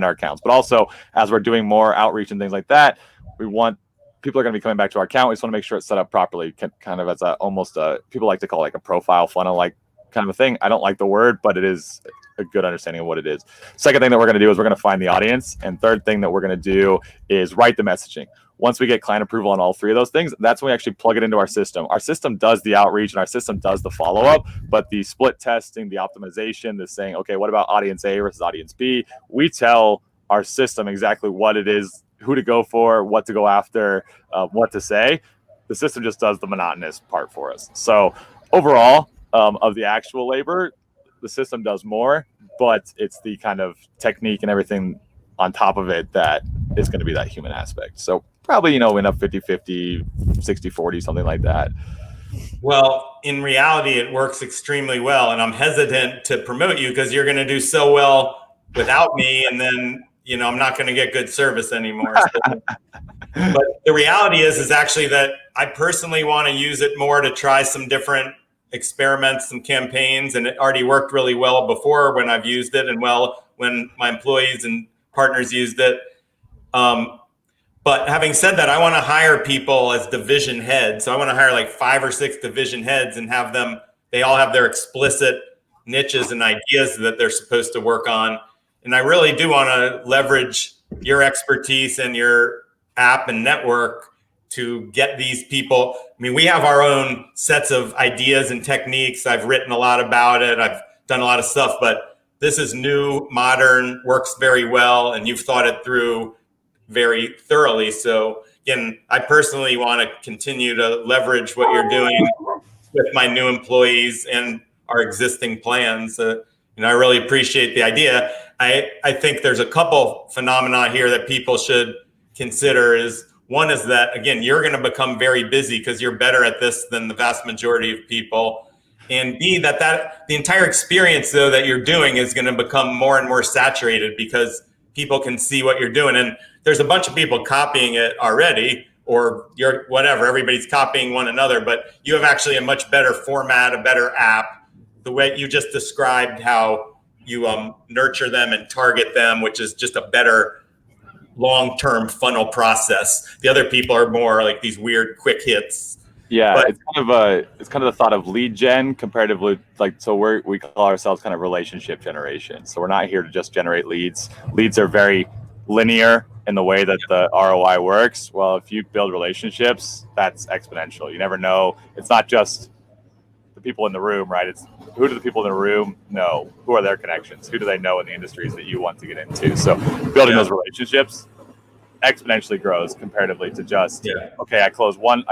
our accounts. But also, as we're doing more outreach and things like that, we want people are going to be coming back to our account. We just want to make sure it's set up properly, kind of as almost people like to call like a profile funnel like kind of a thing. I don't like the word, but it is a good understanding of what it is. Second thing that we're going to do is we're going to find the audience. And third thing that we're going to do is write the messaging. Once we get client approval on all three of those things, that's when we actually plug it into our system. Our system does the outreach and our system does the follow-up, but the split testing, the optimization, the saying, okay, what about audience A versus audience B? We tell our system exactly what it is, who to go for, what to go after, what to say. The system just does the monotonous part for us. So overall, of the actual labor, the system does more, but it's the kind of technique and everything on top of it that is going to be that human aspect. So probably, in a 50-50, 60-40, something like that. Well, in reality, it works extremely well. And I'm hesitant to promote you because you're going to do so well without me. And then, I'm not going to get good service anymore. So. But the reality is actually that I personally want to use it more to try some different experiments, some campaigns, and it already worked really well before when I've used it, and well when my employees and partners used it. But having said that, I want to hire people as division heads. So I want to hire like 5 or 6 division heads and have them, they all have their explicit niches and ideas that they're supposed to work on. And I really do want to leverage your expertise and your app and network to get these people. I mean, we have our own sets of ideas and techniques. I've written a lot about it. I've done a lot of stuff, but this is new, modern, works very well, and you've thought it through very thoroughly. So again, I personally want to continue to leverage what you're doing with my new employees and our existing plans. I really appreciate the idea. I think there's a couple phenomena here that people should consider. One is that, again, you're going to become very busy because you're better at this than the vast majority of people. And B, that the entire experience, though, that you're doing is going to become more and more saturated because people can see what you're doing. And there's a bunch of people copying it already, or everybody's copying one another, but you have actually a much better format, a better app. The way you just described how you nurture them and target them, which is just a better long-term funnel process. The other people are more like these weird quick hits. Yeah, but it's kind of the thought of lead gen comparatively. So we call ourselves kind of relationship generation. So we're not here to just generate leads. Leads are very linear in the way that the ROI works. Well, if you build relationships, that's exponential. You never know. It's not just the people in the room, right? It's who do the people in the room know? Who are their connections? Who do they know in the industries that you want to get into? So building those relationships exponentially grows comparatively to just, okay, I close one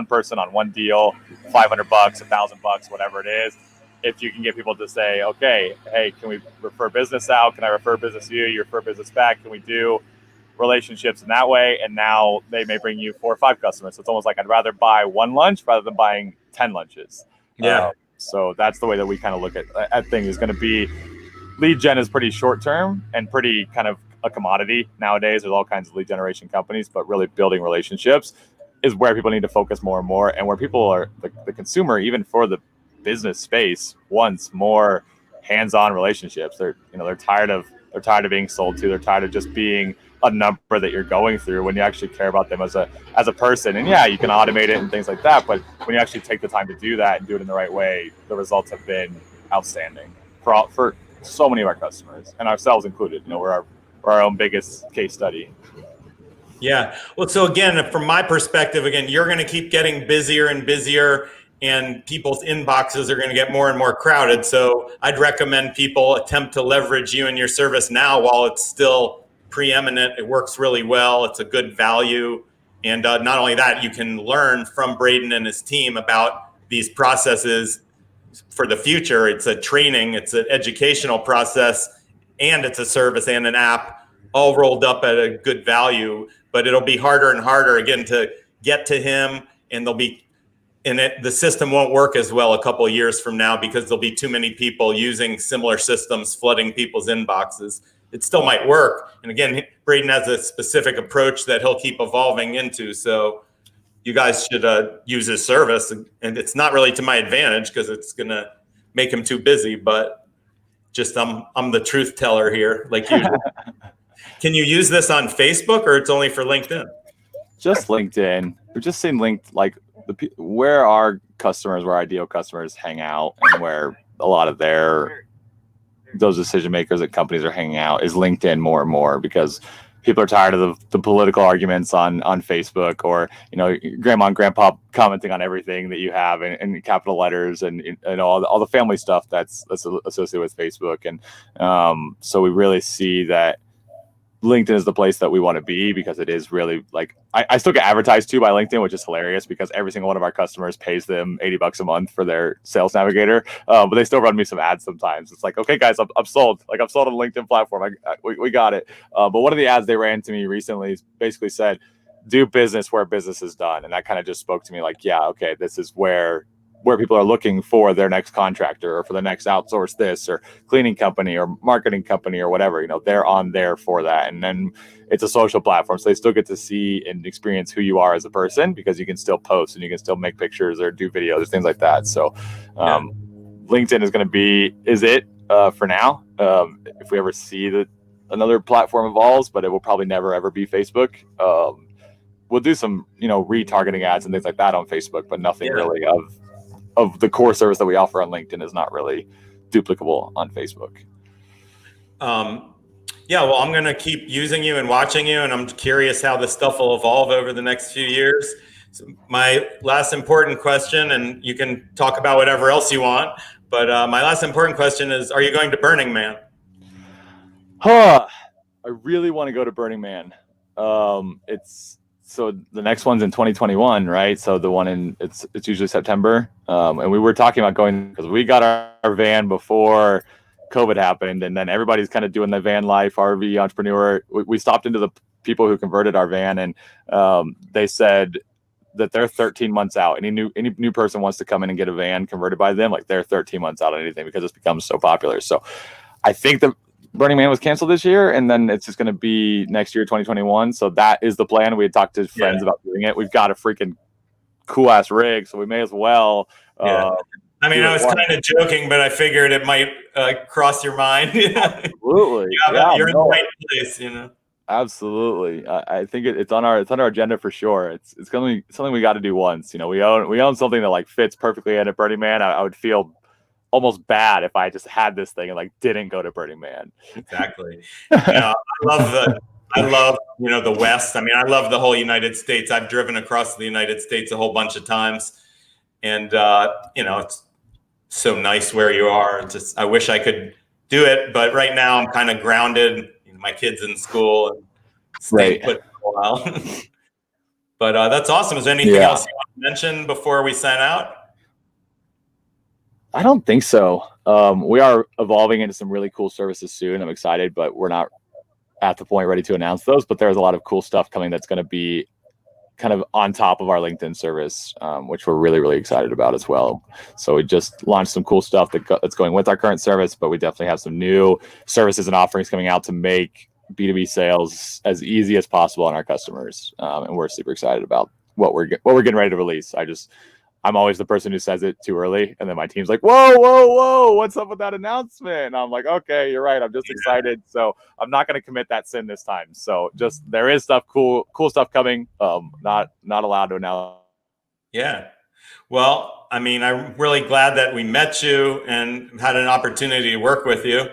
person on one deal, $500, $1,000, whatever it is. If you can get people to say, okay, hey, can we refer business out? Can I refer business to you? You refer business back? Can we do relationships in that way? And now they may bring you 4 or 5 customers. So it's almost like I'd rather buy 1 lunch rather than buying 10 lunches. So that's the way that we kind of look at things. Is going to be lead gen is pretty short term and pretty kind of a commodity nowadays. There's all kinds of lead generation companies, but really building relationships is where people need to focus more and more, and where people are the consumer, even for the business space, wants more hands-on relationships. They're tired of being sold to. They're tired of just being a number that you're going through when you actually care about them as a person. And yeah, you can automate it and things like that, but when you actually take the time to do that and do it in the right way, the results have been outstanding. for so many of our customers and ourselves included. We're our own biggest case study. Yeah. Well, so again, from my perspective, again, you're going to keep getting busier and busier, and people's inboxes are going to get more and more crowded. So I'd recommend people attempt to leverage you and your service now while it's still preeminent. It works really well. It's a good value. And not only that, you can learn from Braden and his team about these processes for the future. It's a training, it's an educational process, and it's a service and an app all rolled up at a good value. But it'll be harder and harder again to get to him, and the system won't work as well a couple of years from now because there'll be too many people using similar systems flooding people's inboxes. It still might work. And again, Braden has a specific approach that he'll keep evolving into. So you guys should use his service. And it's not really to my advantage because it's going to make him too busy, but just I'm the truth teller here, like usual. Can you use this on Facebook or it's only for LinkedIn? Just LinkedIn. We've just seen linked like where our customers, where our ideal customers hang out, and where a lot of those decision makers at companies are hanging out is LinkedIn more and more, because people are tired of the political arguments on Facebook, or grandma and grandpa commenting on everything that you have in capital letters and all the family stuff that's associated with Facebook. And so we really see that LinkedIn is the place that we want to be, because it is really like I still get advertised to by LinkedIn, which is hilarious because every single one of our customers pays them $80 a month for their sales navigator, but they still run me some ads sometimes. It's like, okay guys, I'm sold. Like, I'm sold on the LinkedIn platform. We got it. But one of the ads they ran to me recently basically said, do business where business is done. And that kind of just spoke to me like, yeah, okay, this is where people are looking for their next contractor or for the next outsource this or cleaning company or marketing company or whatever. They're on there for that. And then it's a social platform, so they still get to see and experience who you are as a person, because you can still post and you can still make pictures or do videos or things like that. So LinkedIn is going to be it for now. If we ever see that another platform evolves, but it will probably never ever be Facebook. We'll do some retargeting ads and things like that on Facebook, but nothing really of the core service that we offer on LinkedIn is not really duplicable on Facebook. Well, I'm going to keep using you and watching you, and I'm curious how this stuff will evolve over the next few years. So my last important question, and you can talk about whatever else you want, but my last important question is, are you going to Burning Man? I really want to go to Burning Man. So the next one's in 2021, right? So the one it's usually September. And we were talking about going because we got our van before COVID happened, and then everybody's kind of doing the van life, RV entrepreneur. We stopped into the people who converted our van, and they said that they're 13 months out. Any new person wants to come in and get a van converted by them, like they're 13 months out on anything, because it's become so popular. So I think the Burning Man was canceled this year, and then it's just going to be next year, 2021. So that is the plan. We had talked to friends about doing it. We've got a freaking cool ass rig, so we may as well. I mean, I was kind of joking, but I figured it might cross your mind. Absolutely, you're in the right place, Absolutely, I think it's on our agenda for sure. It's going to be something we got to do once. We own something that like fits perfectly in at Burning Man. I would feel almost bad if I just had this thing and like didn't go to Burning Man. Exactly. I love the West. I mean, I love the whole United States. I've driven across the United States a whole bunch of times, and it's so nice where you are. I wish I could do it, but right now I'm kind of grounded. My kids in school and staying put for a while. But that's awesome. Is there anything else you want to mention before we sign out? I don't think so. We are evolving into some really cool services soon. I'm excited, but we're not at the point ready to announce those. But there's a lot of cool stuff coming that's going to be kind of on top of our LinkedIn service, which we're really, really excited about as well. So we just launched some cool stuff that's going with our current service, but we definitely have some new services and offerings coming out to make B2B sales as easy as possible on our customers. And we're super excited about what we're getting ready to release. I'm always the person who says it too early, and then my team's like, whoa, what's up with that announcement? And I'm like, okay, you're right. I'm just excited. So I'm not going to commit that sin this time. So just, there is cool stuff coming. Not allowed to announce. Yeah. Well, I mean, I'm really glad that we met you and had an opportunity to work with you.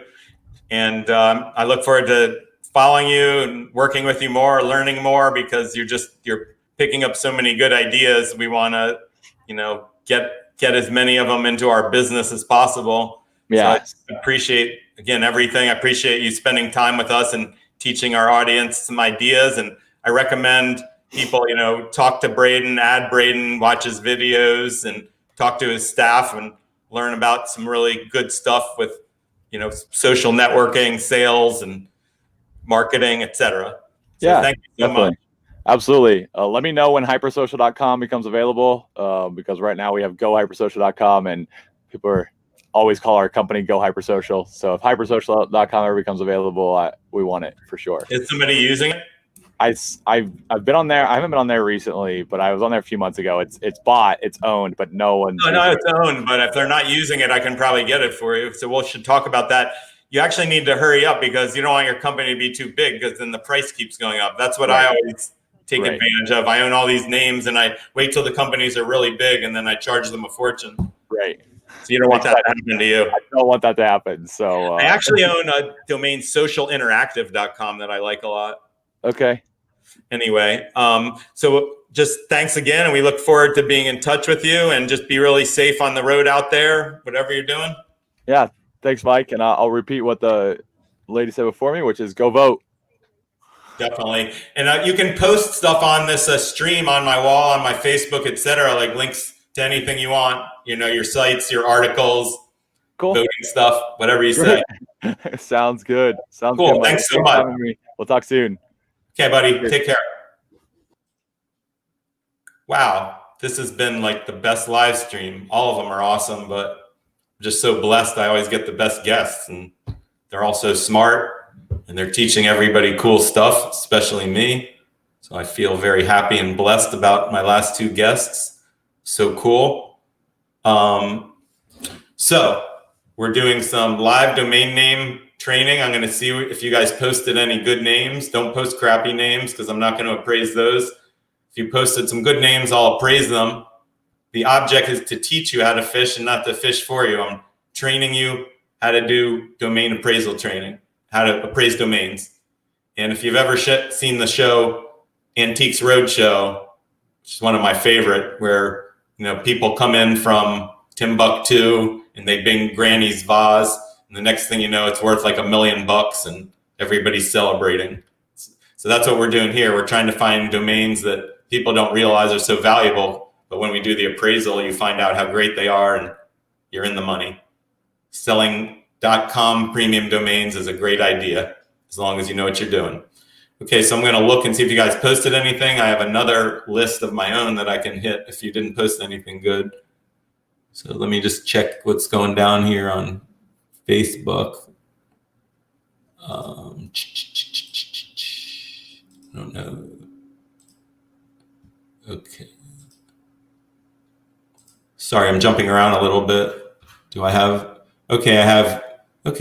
And I look forward to following you and working with you more, learning more, because you're picking up so many good ideas. We want to, get as many of them into our business as possible. Yeah. So I appreciate, again, everything. I appreciate you spending time with us and teaching our audience some ideas. And I recommend people, talk to Braden, add Braden, watch his videos, and talk to his staff and learn about some really good stuff with, social networking, sales, and marketing, etc. So Yeah, thank you so definitely. much. Absolutely. Let me know when hypersocial.com becomes available, because right now we have gohypersocial.com, and people always call our company Go Hypersocial. So if hypersocial.com ever becomes available, we want it for sure. Is somebody using it? I've been on there. I haven't been on there recently, but I was on there a few months ago. It's bought, it's owned, but no one. No, it's owned. But if they're not using it, I can probably get it for you. So we should talk about that. You actually need to hurry up because you don't want your company to be too big, because then the price keeps going up. That's what I always take advantage of. I own all these names and I wait till the companies are really big and then I charge them a fortune. Right. So you don't want that to happen to you. I don't want that to happen. So I actually own a domain, socialinteractive.com, that I like a lot. Okay. Anyway, so just thanks again, and we look forward to being in touch with you, and just be really safe on the road out there, whatever you're doing. Yeah. Thanks, Mike. And I'll repeat what the lady said before me, which is go vote. Definitely. And you can post stuff on this stream on my wall, on my Facebook, etc., like links to anything you want, your sites, your articles, cool, voting stuff, whatever you say. Sounds good. Sounds cool. Good, Thanks so much. We'll talk soon. Okay, buddy. Take care. Wow. This has been like the best live stream. All of them are awesome, but I'm just so blessed. I always get the best guests, and they're all so smart, and they're teaching everybody cool stuff, especially me. So I feel very happy and blessed about my last two guests. So cool. So we're doing some live domain name training. I'm going to see if you guys posted any good names. Don't post crappy names, because I'm not going to appraise those. If you posted some good names, I'll appraise them. The object is to teach you how to fish and not to fish for you. I'm training you how to do domain appraisal training, how to appraise domains. And if you've ever seen the show Antiques Roadshow, which is one of my favorite, where people come in from Timbuktu and they bring Granny's vase, and the next thing you know, it's worth like $1 million and everybody's celebrating. So that's what we're doing here. We're trying to find domains that people don't realize are so valuable, but when we do the appraisal, you find out how great they are and you're in the money. Selling.com premium domains is a great idea, as long as you know what you're doing. Okay, so I'm going to look and see if you guys posted anything. I have another list of my own that I can hit if you didn't post anything good. So let me just check what's going down here on Facebook. I don't know. Okay. Sorry, I'm jumping around a little bit. Do I have? Okay, I have a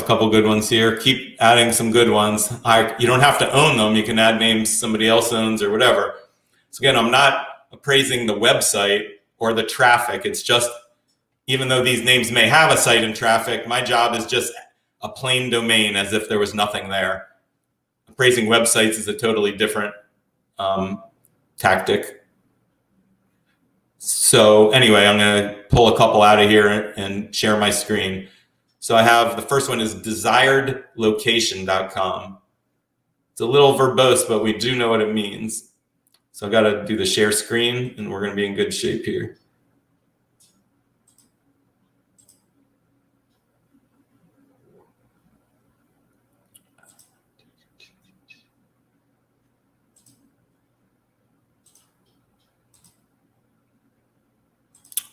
couple good ones here. Keep adding some good ones. You don't have to own them. You can add names somebody else owns or whatever. So again, I'm not appraising the website or the traffic. It's just, even though these names may have a site and traffic, my job is just a plain domain, as if there was nothing there. Appraising websites is a totally different tactic. So anyway, I'm going to pull a couple out of here and share my screen. So I have, the first one is desiredlocation.com. It's a little verbose, but we do know what it means. So I've got to do the share screen, and we're going to be in good shape here.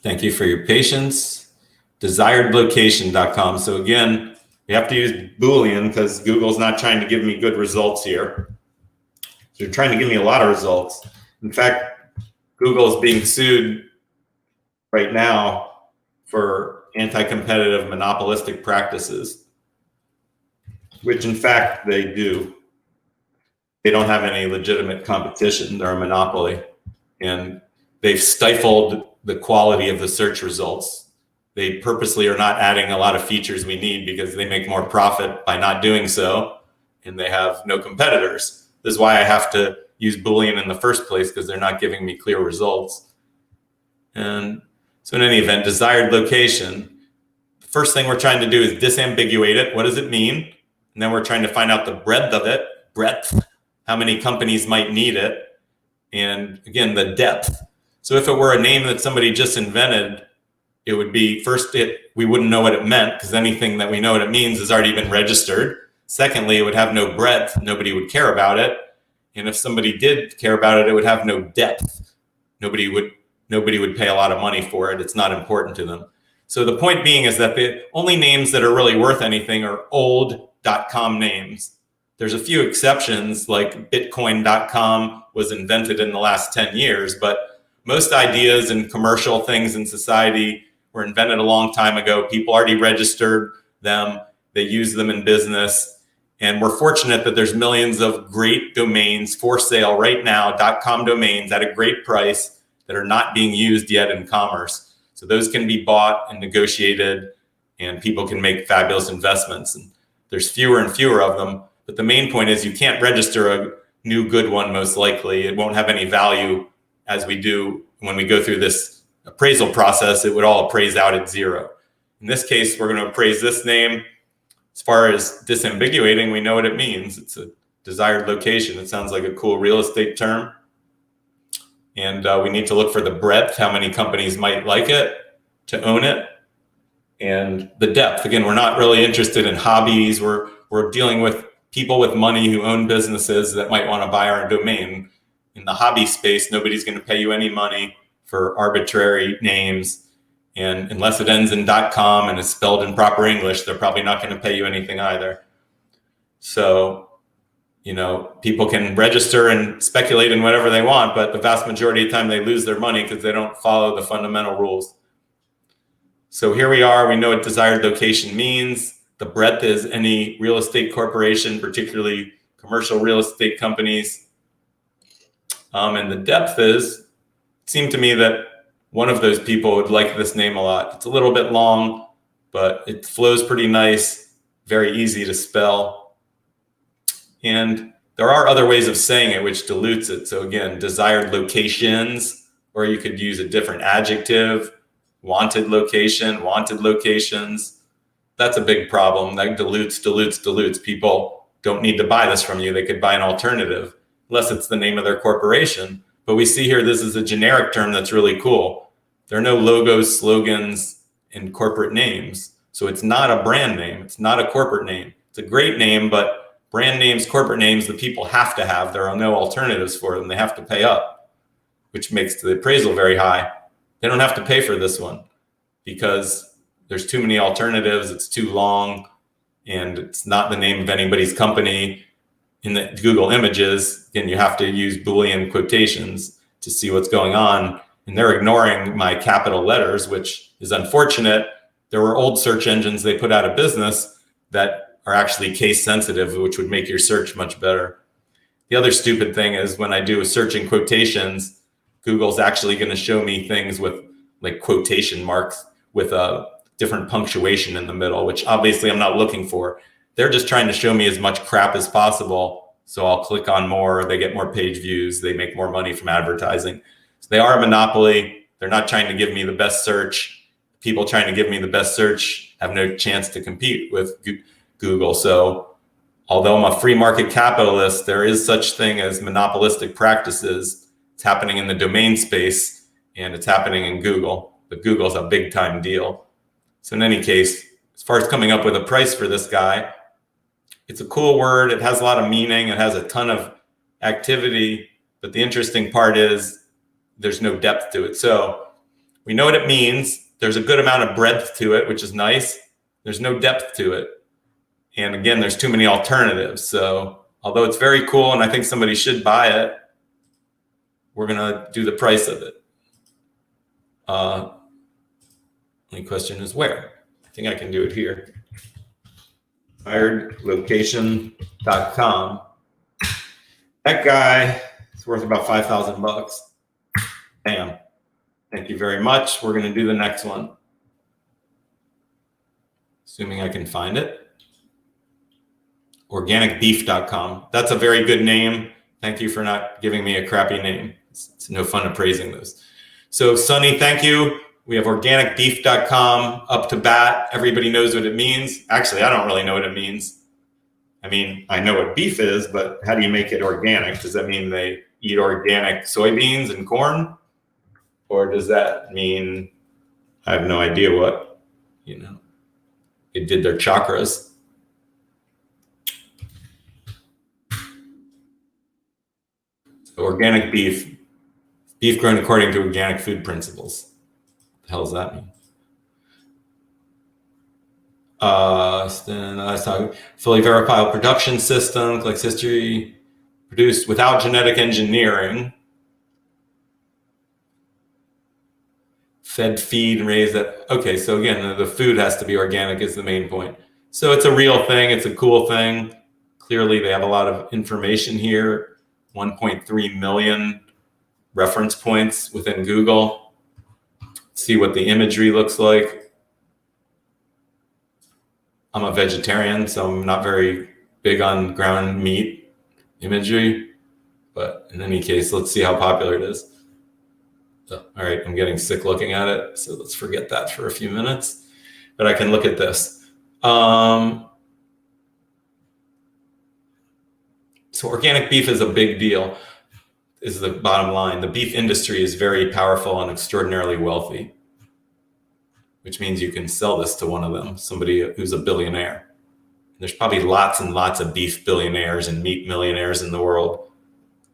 Thank you for your patience. Desiredlocation.com. So again, you have to use Boolean because Google's not trying to give me good results here. So they're trying to give me a lot of results. In fact, Google is being sued right now for anti-competitive monopolistic practices, which in fact they do. They don't have any legitimate competition. They're a monopoly. And they've stifled the quality of the search results. They purposely are not adding a lot of features we need because they make more profit by not doing so, and they have no competitors. This is why I have to use Boolean in the first place, because they're not giving me clear results. And so in any event, desired location, the first thing we're trying to do is disambiguate it. What does it mean? And then we're trying to find out the breadth of it, how many companies might need it, and again, the depth. So if it were a name that somebody just invented, it would be, first, we wouldn't know what it meant, because anything that we know what it means has already been registered. Secondly, it would have no breadth. Nobody would care about it. And if somebody did care about it, it would have no depth. Nobody would pay a lot of money for it. It's not important to them. So the point being is that the only names that are really worth anything are old .com names. There's a few exceptions, like Bitcoin.com was invented in the last 10 years, but most ideas and commercial things in society were invented a long time ago. People already registered them. They use them in business. And we're fortunate that there's millions of great domains for sale right now, .com domains at a great price that are not being used yet in commerce. So those can be bought and negotiated, and people can make fabulous investments. And there's fewer and fewer of them. But the main point is you can't register a new good one, most likely. It won't have any value as we do when we go through this appraisal process. It would all appraise out at zero. In this case, we're going to appraise this name. As far as disambiguating, we know what it means. It's a desired location. It sounds like a cool real estate term. And we need to look for the breadth, how many companies might like it to own it, and the depth. Again, we're not really interested in hobbies. We're dealing with people with money who own businesses that might want to buy our domain. In the hobby space, nobody's going to pay you any money for arbitrary names. And unless it ends in .com and is spelled in proper English, they're probably not going to pay you anything either. So, people can register and speculate in whatever they want, but the vast majority of the time they lose their money because they don't follow the fundamental rules. So here we are. We know what desired location means. The breadth is any real estate corporation, particularly commercial real estate companies. And the depth is, it seemed to me that one of those people would like this name a lot. It's a little bit long, but it flows pretty nice, very easy to spell. And there are other ways of saying it which dilutes it. So again, desired locations, or you could use a different adjective, wanted location, wanted locations. That's a big problem. That dilutes. People don't need to buy this from you. They could buy an alternative, unless it's the name of their corporation. But we see here, this is a generic term that's really cool. There are no logos, slogans, and corporate names. So it's not a brand name. It's not a corporate name. It's a great name, but brand names, corporate names, the people have to have. There are no alternatives for them. They have to pay up, which makes the appraisal very high. They don't have to pay for this one because there's too many alternatives. It's too long, and it's not the name of anybody's company. In the Google images, again, you have to use Boolean quotations to see what's going on. And they're ignoring my capital letters, which is unfortunate. There were old search engines they put out of business that are actually case sensitive, which would make your search much better. The other stupid thing is when I do a search in quotations, Google's actually going to show me things with like quotation marks with a different punctuation in the middle, which obviously I'm not looking for. They're just trying to show me as much crap as possible. So I'll click on more, they get more page views, they make more money from advertising. So they are a monopoly. They're not trying to give me the best search. People trying to give me the best search have no chance to compete with Google. So although I'm a free market capitalist, there is such thing as monopolistic practices. It's happening in the domain space and it's happening in Google, but Google's a big time deal. So in any case, as far as coming up with a price for this guy, it's a cool word. It has a lot of meaning. It has a ton of activity. But the interesting part is there's no depth to it. So we know what it means. There's a good amount of breadth to it, which is nice. There's no depth to it. And again, there's too many alternatives. So although it's very cool and I think somebody should buy it, we're going to do the price of it. Only question is where? I think I can do it here. Desiredlocation.com. That guy is worth about $5,000. Damn. Thank you very much. We're going to do the next one. Assuming I can find it. Organicbeef.com. That's a very good name. Thank you for not giving me a crappy name. It's no fun appraising those. So Sunny, thank you. We have organicbeef.com up to bat. Everybody knows what it means. Actually, I don't really know what it means. I mean, I know what beef is, but how do you make it organic? Does that mean they eat organic soybeans and corn? Or does that mean, I have no idea what, it did their chakras. So organic beef grown according to organic food principles. What the hell does that mean? Then I was talking fully verifiable production system, collects history, produced without genetic engineering, fed, feed, and raised that. Okay, so again, the food has to be organic is the main point. So it's a real thing. It's a cool thing. Clearly, they have a lot of information here. 1.3 million reference points within Google. See what the imagery looks like. I'm a vegetarian, so I'm not very big on ground meat imagery. But in any case, let's see how popular it is. All right, I'm getting sick looking at it, so let's forget that for a few minutes. But I can look at this. So organic beef is a big deal, is the bottom line. The beef industry is very powerful and extraordinarily wealthy, which means you can sell this to one of them, somebody who's a billionaire. There's probably lots and lots of beef billionaires and meat millionaires in the world.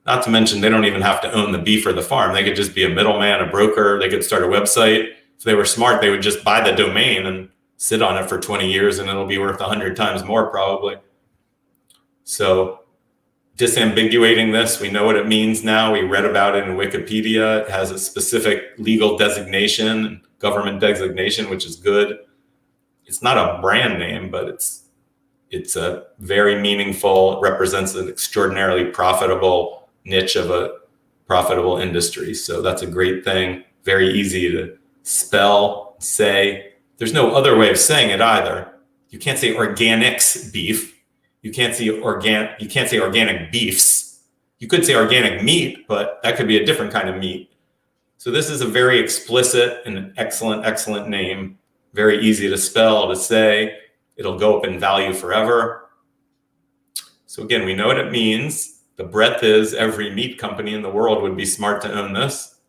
Not to mention, they don't even have to own the beef or the farm. They could just be a middleman, a broker. They could start a website. If they were smart, they would just buy the domain and sit on it for 20 years and it'll be worth 100 times more probably. So disambiguating this, we know what it means now. We read about it in Wikipedia. It has a specific legal designation, government designation, which is good. It's not a brand name, but it's a very meaningful, represents an extraordinarily profitable niche of a profitable industry. So that's a great thing. Very easy to spell, say. There's no other way of saying it either. You can't say organics beef. You can't say organic beefs. You could say organic meat, but that could be a different kind of meat. So this is a very explicit and excellent name. Very easy to spell, to say. It'll go up in value forever. So again, we know what it means. The breadth is every meat company in the world would be smart to own this.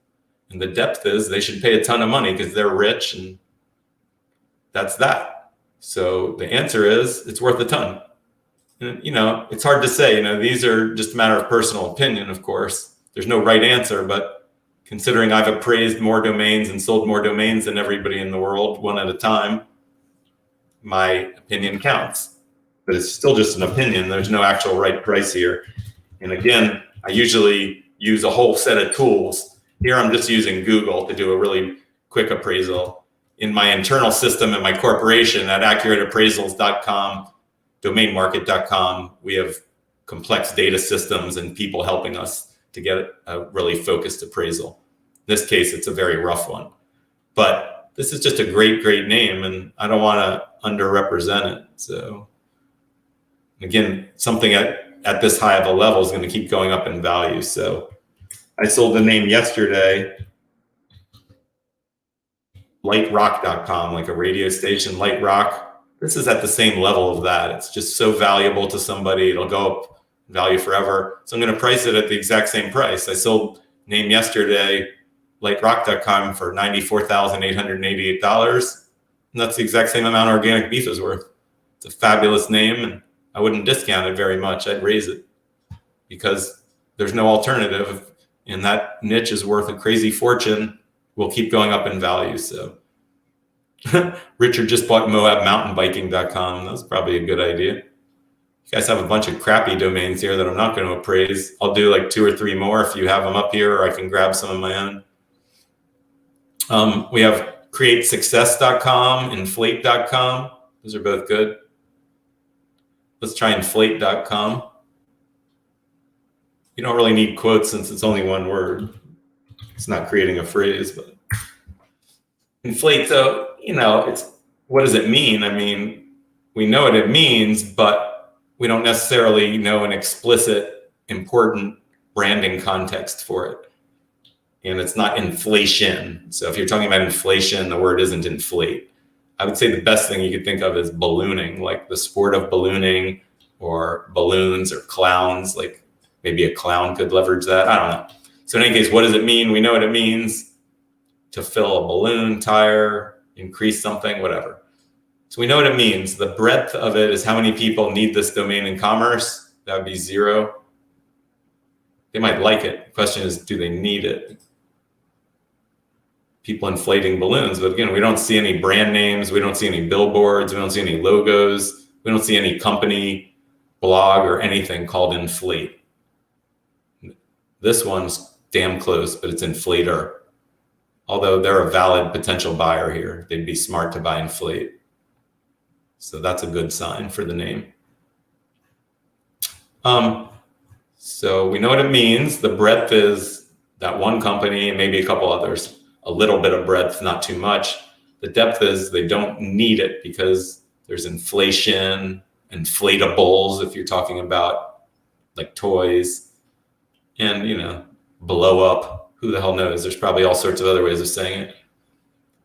And the depth is they should pay a ton of money because they're rich, and that's that. So the answer is it's worth a ton. And, it's hard to say. These are just a matter of personal opinion, of course. There's no right answer, but considering I've appraised more domains and sold more domains than everybody in the world, one at a time, my opinion counts. But it's still just an opinion. There's no actual right price here. And again, I usually use a whole set of tools. Here I'm just using Google to do a really quick appraisal. In my internal system in my corporation at accurateappraisals.com, domainmarket.com, we have complex data systems and people helping us to get a really focused appraisal. In this case, it's a very rough one. But this is just a great name, and I don't want to underrepresent it. So again, something at this high of a level is going to keep going up in value. So I sold the name yesterday, lightrock.com, like a radio station, Light Rock. This is at the same level of that. It's just so valuable to somebody. It'll go up in value forever. So I'm going to price it at the exact same price. I sold name yesterday, lightrock.com, for $94,888. And that's the exact same amount organic beef is worth. It's a fabulous name, and I wouldn't discount it very much. I'd raise it because there's no alternative, and that niche is worth a crazy fortune. Will keep going up in value. So Richard just bought moabmountainbiking.com. That's probably a good idea. You guys have a bunch of crappy domains here that I'm not going to appraise. I'll do like 2 or 3 more if you have them up here, or I can grab some of my own. We have createsuccess.com, inflate.com. Those are both good. Let's try inflate.com. You don't really need quotes since it's only one word. It's not creating a phrase, but inflate. So, it's, what does it mean? I mean, we know what it means, but we don't necessarily know an explicit, important branding context for it. And it's not inflation. So if you're talking about inflation, the word isn't inflate. I would say the best thing you could think of is ballooning, like the sport of ballooning, or balloons, or clowns. Like maybe a clown could leverage that. I don't know. So in any case, what does it mean? We know what it means to fill a balloon, tire, increase something, whatever. So we know what it means. The breadth of it is how many people need this domain in commerce. That would be 0. They might like it. The question is, do they need it? People inflating balloons. But again, we don't see any brand names. We don't see any billboards. We don't see any logos. We don't see any company blog or anything called inflate. This one's damn close, but it's inflator. Although they're a valid potential buyer here. They'd be smart to buy inflate. So that's a good sign for the name. So we know what it means. The breadth is that one company and maybe a couple others. A little bit of breadth, not too much. The depth is they don't need it because there's inflation, inflatables, if you're talking about like toys, and blow up. Who the hell knows? There's probably all sorts of other ways of saying it.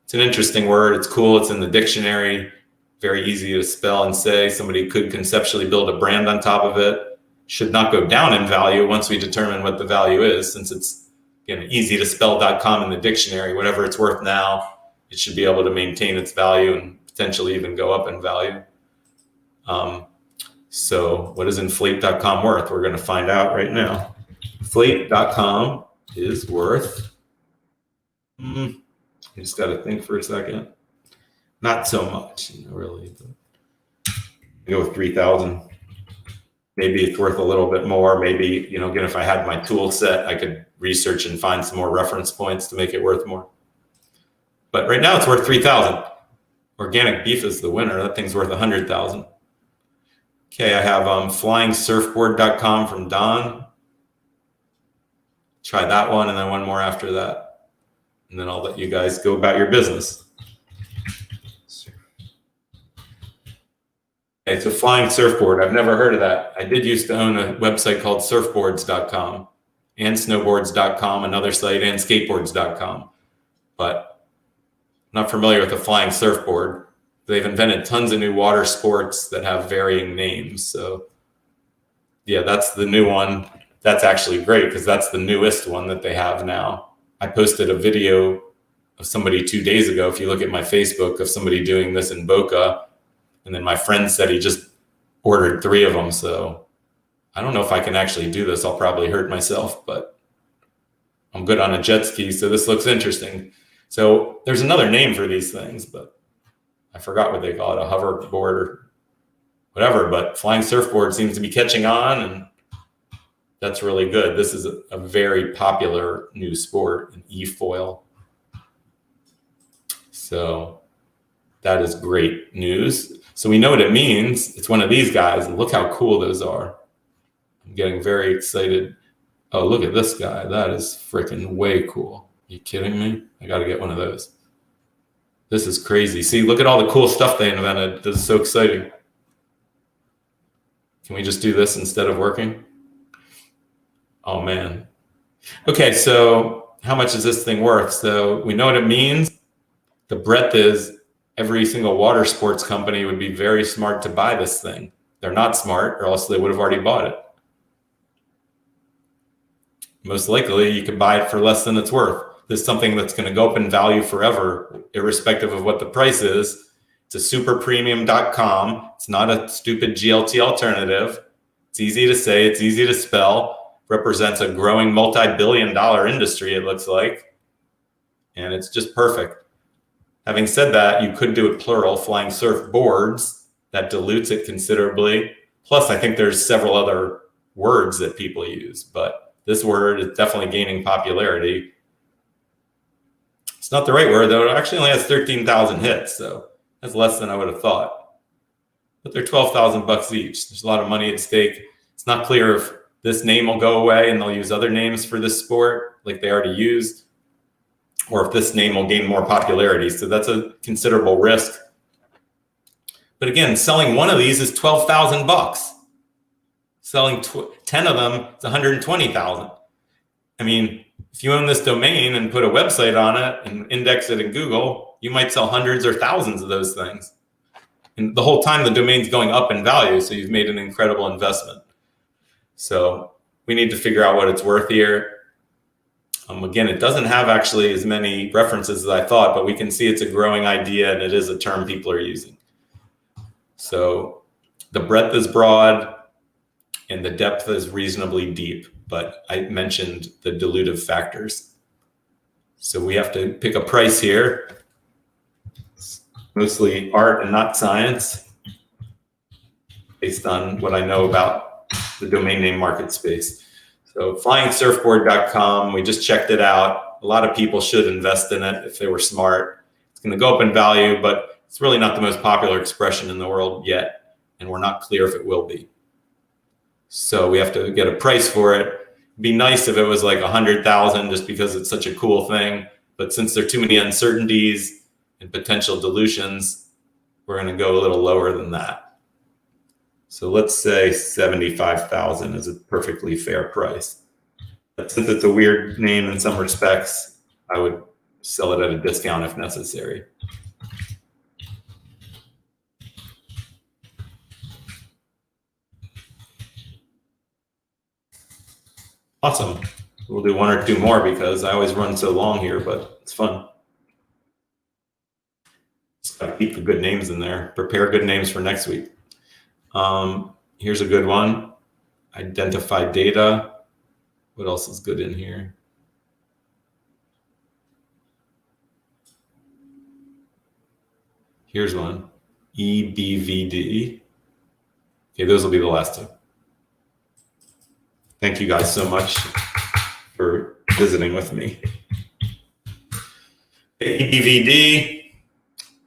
It's an interesting word. It's cool. It's in the dictionary. Very easy to spell and say. Somebody could conceptually build a brand on top of it. Should not go down in value once we determine what the value is, since it's easy to spell.com in the dictionary. Whatever it's worth now, it should be able to maintain its value and potentially even go up in value. So what is inflate.com worth? We're going to find out right now. Inflate.com is worth, I just got to think for a second. Not so much, really. But go with 3,000. Maybe it's worth a little bit more. Maybe, again, if I had my tool set, I could research and find some more reference points to make it worth more. But right now it's worth 3,000. Organic beef is the winner. That thing's worth 100,000. Okay, I have flyingsurfboard.com from Don. Try that one, and then one more after that. And then I'll let you guys go about your business. Okay, so Flying Surfboard. I've never heard of that. I did used to own a website called surfboards.com and snowboards.com, another site, and skateboards.com. But I'm not familiar with the Flying Surfboard. They've invented tons of new water sports that have varying names. So yeah, that's the new one. That's actually great because that's the newest one that they have now. I posted a video of somebody 2 days ago, if you look at my Facebook, of somebody doing this in Boca. And then my friend said he just ordered 3 of them. So I don't know if I can actually do this. I'll probably hurt myself, but I'm good on a jet ski. So this looks interesting. So there's another name for these things, but I forgot what they call it, a hoverboard or whatever. But Flying Surfboard seems to be catching on, and that's really good. This is a very popular new sport, an e-foil. So that is great news. So we know what it means. It's one of these guys, and look how cool those are. I'm getting very excited. Oh, look at this guy. That is freaking way cool. Are you kidding me? I got to get one of those. This is crazy. See, look at all the cool stuff they invented. This is so exciting. Can we just do this instead of working? Oh, man. Okay, so how much is this thing worth? So we know what it means. The breadth is every single water sports company would be very smart to buy this thing. They're not smart, or else they would have already bought it. Most likely, you could buy it for less than it's worth. This is something that's going to go up in value forever, irrespective of what the price is. It's a superpremium.com. It's not a stupid GLT alternative. It's easy to say. It's easy to spell. Represents a growing multi-billion-dollar industry, it looks like. And it's just perfect. Having said that, you could do it plural, Flying Surfboards. That dilutes it considerably. Plus, I think there's several other words that people use, but this word is definitely gaining popularity. It's not the right word, though. It actually only has 13,000 hits, so that's less than I would have thought. But they're $12,000 each. There's a lot of money at stake. It's not clear if this name will go away and they'll use other names for this sport like they already used. or if this name will gain more popularity. So that's a considerable risk. But again, selling one of these is $12,000. Selling 10 of them is $120,000. I mean, if you own this domain and put a website on it and index it in Google, you might sell hundreds or thousands of those things. And the whole time the domain's going up in value, so you've made an incredible investment. So we need to figure out what it's worth here. Again, it doesn't have actually as many references as I thought, but we can see it's a growing idea and it is a term people are using. So the breadth is broad and the depth is reasonably deep, but I mentioned the dilutive factors. So we have to pick a price here. It's mostly art and not science, based on what I know about the domain name market space. So flyingsurfboard.com, we just checked it out. A lot of people should invest in it if they were smart. It's going to go up in value, but it's really not the most popular expression in the world yet, and we're not clear if it will be. So we have to get a price for it. It'd be nice if it was like 100,000 just because it's such a cool thing. But since there are too many uncertainties and potential dilutions, we're going to go a little lower than that. So let's say 75,000 is a perfectly fair price. But since it's a weird name in some respects, I would sell it at a discount if necessary. Awesome. We'll do one or two more because I always run so long here, but it's fun. Just gotta keep the good names in there. Prepare good names for next week. Here's a good one. Identify data. What else is good in here? Here's one. EBVD. Okay, those will be the last two. Thank you guys so much for visiting with me. EBVD,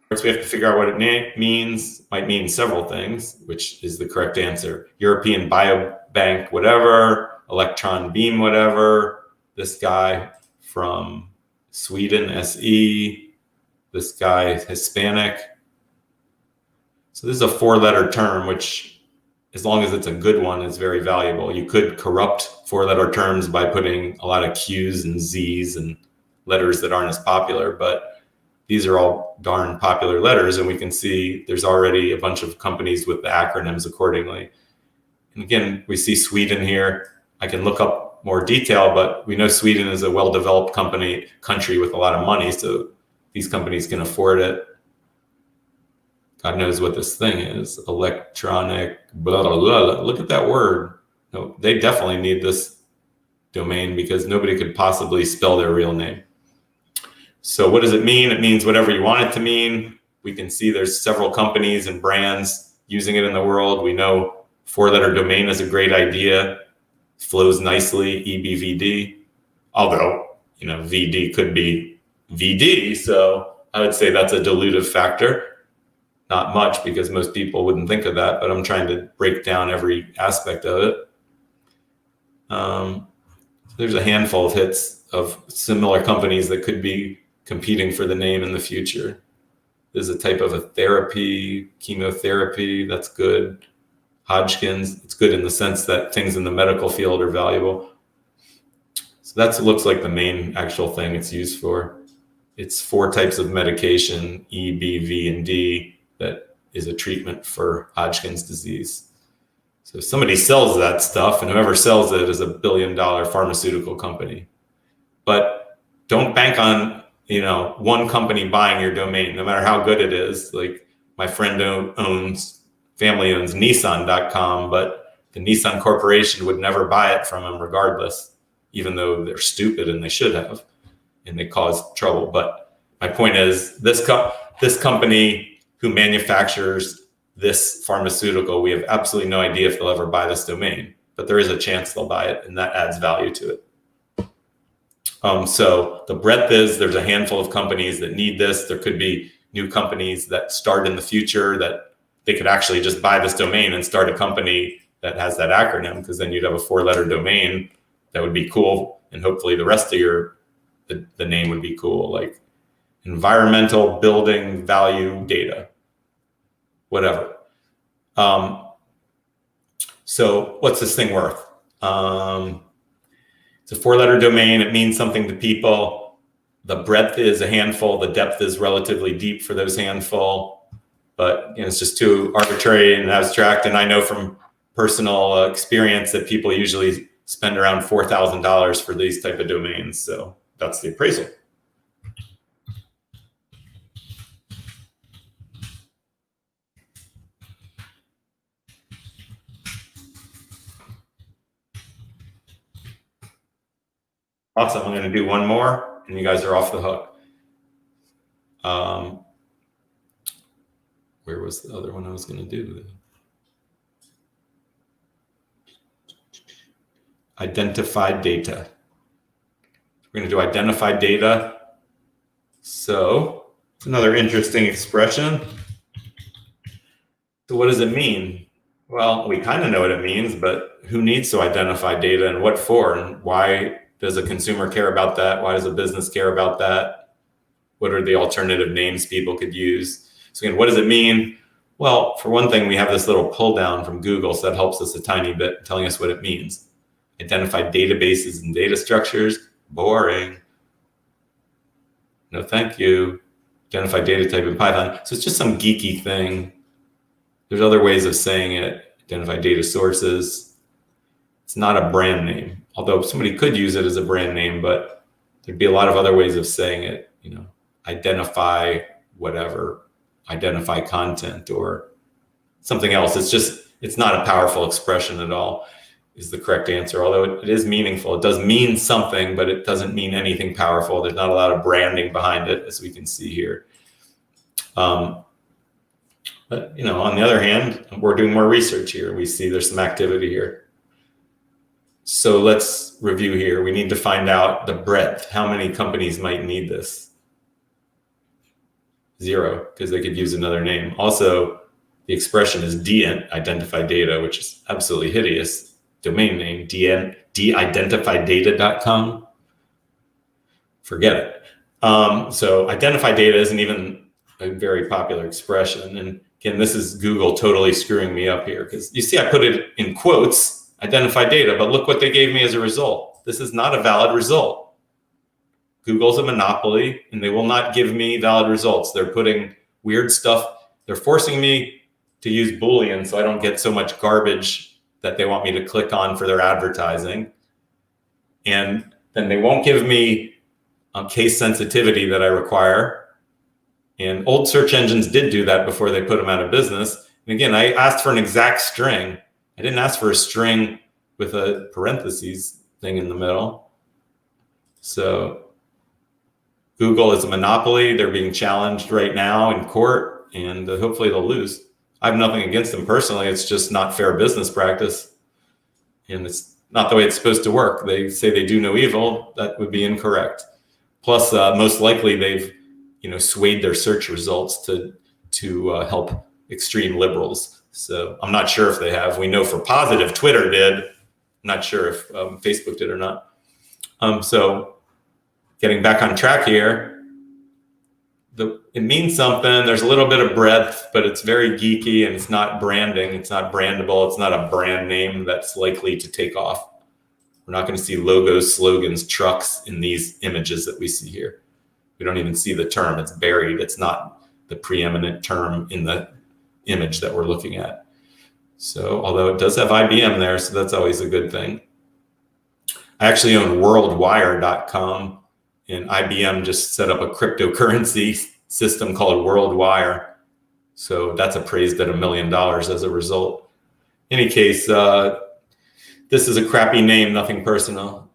first we have to figure out what it means. Might mean several things, which is the correct answer. European Biobank, whatever, electron beam, whatever. This guy from Sweden, SE. This guy, Hispanic. So this is a four-letter term, which as long as it's a good one, is very valuable. You could corrupt four-letter terms by putting a lot of Q's and Z's and letters that aren't as popular, but these are all darn popular letters, and we can see there's already a bunch of companies with the acronyms accordingly. And again, we see Sweden here. I can look up more detail, but we know Sweden is a well-developed country with a lot of money, so these companies can afford it. God knows what this thing is. Electronic, blah, blah, blah. Look at that word. No, they definitely need this domain because nobody could possibly spell their real name. So what does it mean? It means whatever you want it to mean. We can see there's several companies and brands using it in the world. We know four-letter domain is a great idea. Flows nicely, EBVD. Although, VD could be VD. So I would say that's a dilutive factor. Not much because most people wouldn't think of that, but I'm trying to break down every aspect of it. So there's a handful of hits of similar companies that could be competing for the name in the future. There's a type of a therapy, chemotherapy, that's good. Hodgkin's, it's good in the sense that things in the medical field are valuable. So that looks like the main actual thing it's used for. It's 4 types of medication, E, B, V, and D, that is a treatment for Hodgkin's disease. So if somebody sells that stuff, and whoever sells it is $1 billion pharmaceutical company. But don't bank on, one company buying your domain, no matter how good it is. Like my friend family owns Nissan.com, but the Nissan Corporation would never buy it from him regardless, even though they're stupid and they should have, and they cause trouble. But my point is this company who manufactures this pharmaceutical, we have absolutely no idea if they'll ever buy this domain, but there is a chance they'll buy it, and that adds value to it. So the breadth is there's a handful of companies that need this. There could be new companies that start in the future that they could actually just buy this domain and start a company that has that acronym, because then you'd have a 4-letter domain that would be cool, and hopefully the rest of your the name would be cool, like environmental building value data, whatever. So what's this thing worth? It's a 4-letter domain. It means something to people. The breadth is a handful. The depth is relatively deep for those handful. But it's just too arbitrary and abstract. And I know from personal experience that people usually spend around $4,000 for these type of domains. So that's the appraisal. Awesome. I'm going to do one more and you guys are off the hook. Where was the other one I was going to do? Identified data. We're going to do identified data. So it's another interesting expression. So what does it mean? Well, we kind of know what it means, but who needs to identify data and what for? And why does a consumer care about that? Why does a business care about that? What are the alternative names people could use? So again, what does it mean? Well, for one thing, we have this little pull down from Google, so that helps us a tiny bit, telling us what it means. Identified databases and data structures, boring. No, thank you. Identified data type in Python. So it's just some geeky thing. There's other ways of saying it. Identified data sources. It's not a brand name, although somebody could use it as a brand name, but there'd be a lot of other ways of saying it. Identify whatever, identify content or something else. It's not a powerful expression at all, is the correct answer. Although it is meaningful. It does mean something, but it doesn't mean anything powerful. There's not a lot of branding behind it, as we can see here. But on the other hand, we're doing more research here. We see there's some activity here. So let's review here. We need to find out the breadth. How many companies might need this? 0, because they could use another name. Also, the expression is de-identified data, which is absolutely hideous. Domain name, de-identifieddata.com. Forget it. So identified data isn't even a very popular expression. And again, this is Google totally screwing me up here, because you see I put it in quotes, identified data, but look what they gave me as a result. This is not a valid result. Google's a monopoly and they will not give me valid results. They're putting weird stuff. They're forcing me to use Boolean so I don't get so much garbage that they want me to click on for their advertising. And then they won't give me case sensitivity that I require. And old search engines did do that before they put them out of business. And again, I asked for an exact string. I didn't ask for a string with a parentheses thing in the middle. So Google is a monopoly. They're being challenged right now in court, and hopefully they'll lose. I have nothing against them personally. It's just not fair business practice. And it's not the way it's supposed to work. They say they do no evil. That would be incorrect. Plus, most likely they've swayed their search results to help extreme liberals. So I'm not sure if they have. We know for positive Twitter did. I'm not sure if Facebook did or not. So getting back on track here, it means something. There's a little bit of breadth, but it's very geeky and it's not branding. It's not brandable. It's not a brand name that's likely to take off. We're not going to see logos, slogans, trucks in these images that we see here. We don't even see the term. It's buried. It's not the preeminent term in the image that we're looking at. So, although it does have IBM there, so that's always a good thing. I actually own worldwire.com, and IBM just set up a cryptocurrency system called WorldWire. So that's appraised at $1 million as a result. In any case, this is a crappy name, nothing personal.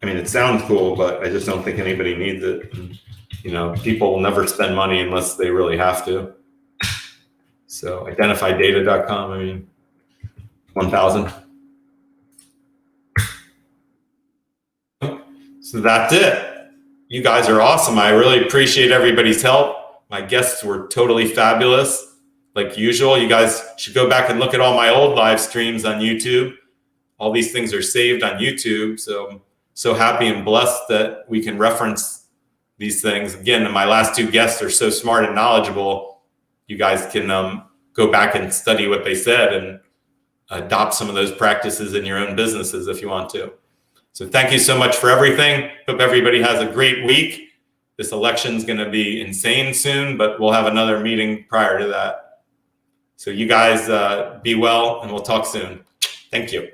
I mean, it sounds cool, but I just don't think anybody needs it. People will never spend money unless they really have to. So identifiedData.com, I mean, 1,000. So that's it. You guys are awesome. I really appreciate everybody's help. My guests were totally fabulous. Like usual, you guys should go back and look at all my old live streams on YouTube. All these things are saved on YouTube. So so happy and blessed that we can reference these things. Again, my last two guests are so smart and knowledgeable. You guys can go back and study what they said and adopt some of those practices in your own businesses if you want to. So thank you so much for everything. Hope everybody has a great week. This election's going to be insane soon, but we'll have another meeting prior to that. So you guys be well, and we'll talk soon. Thank you.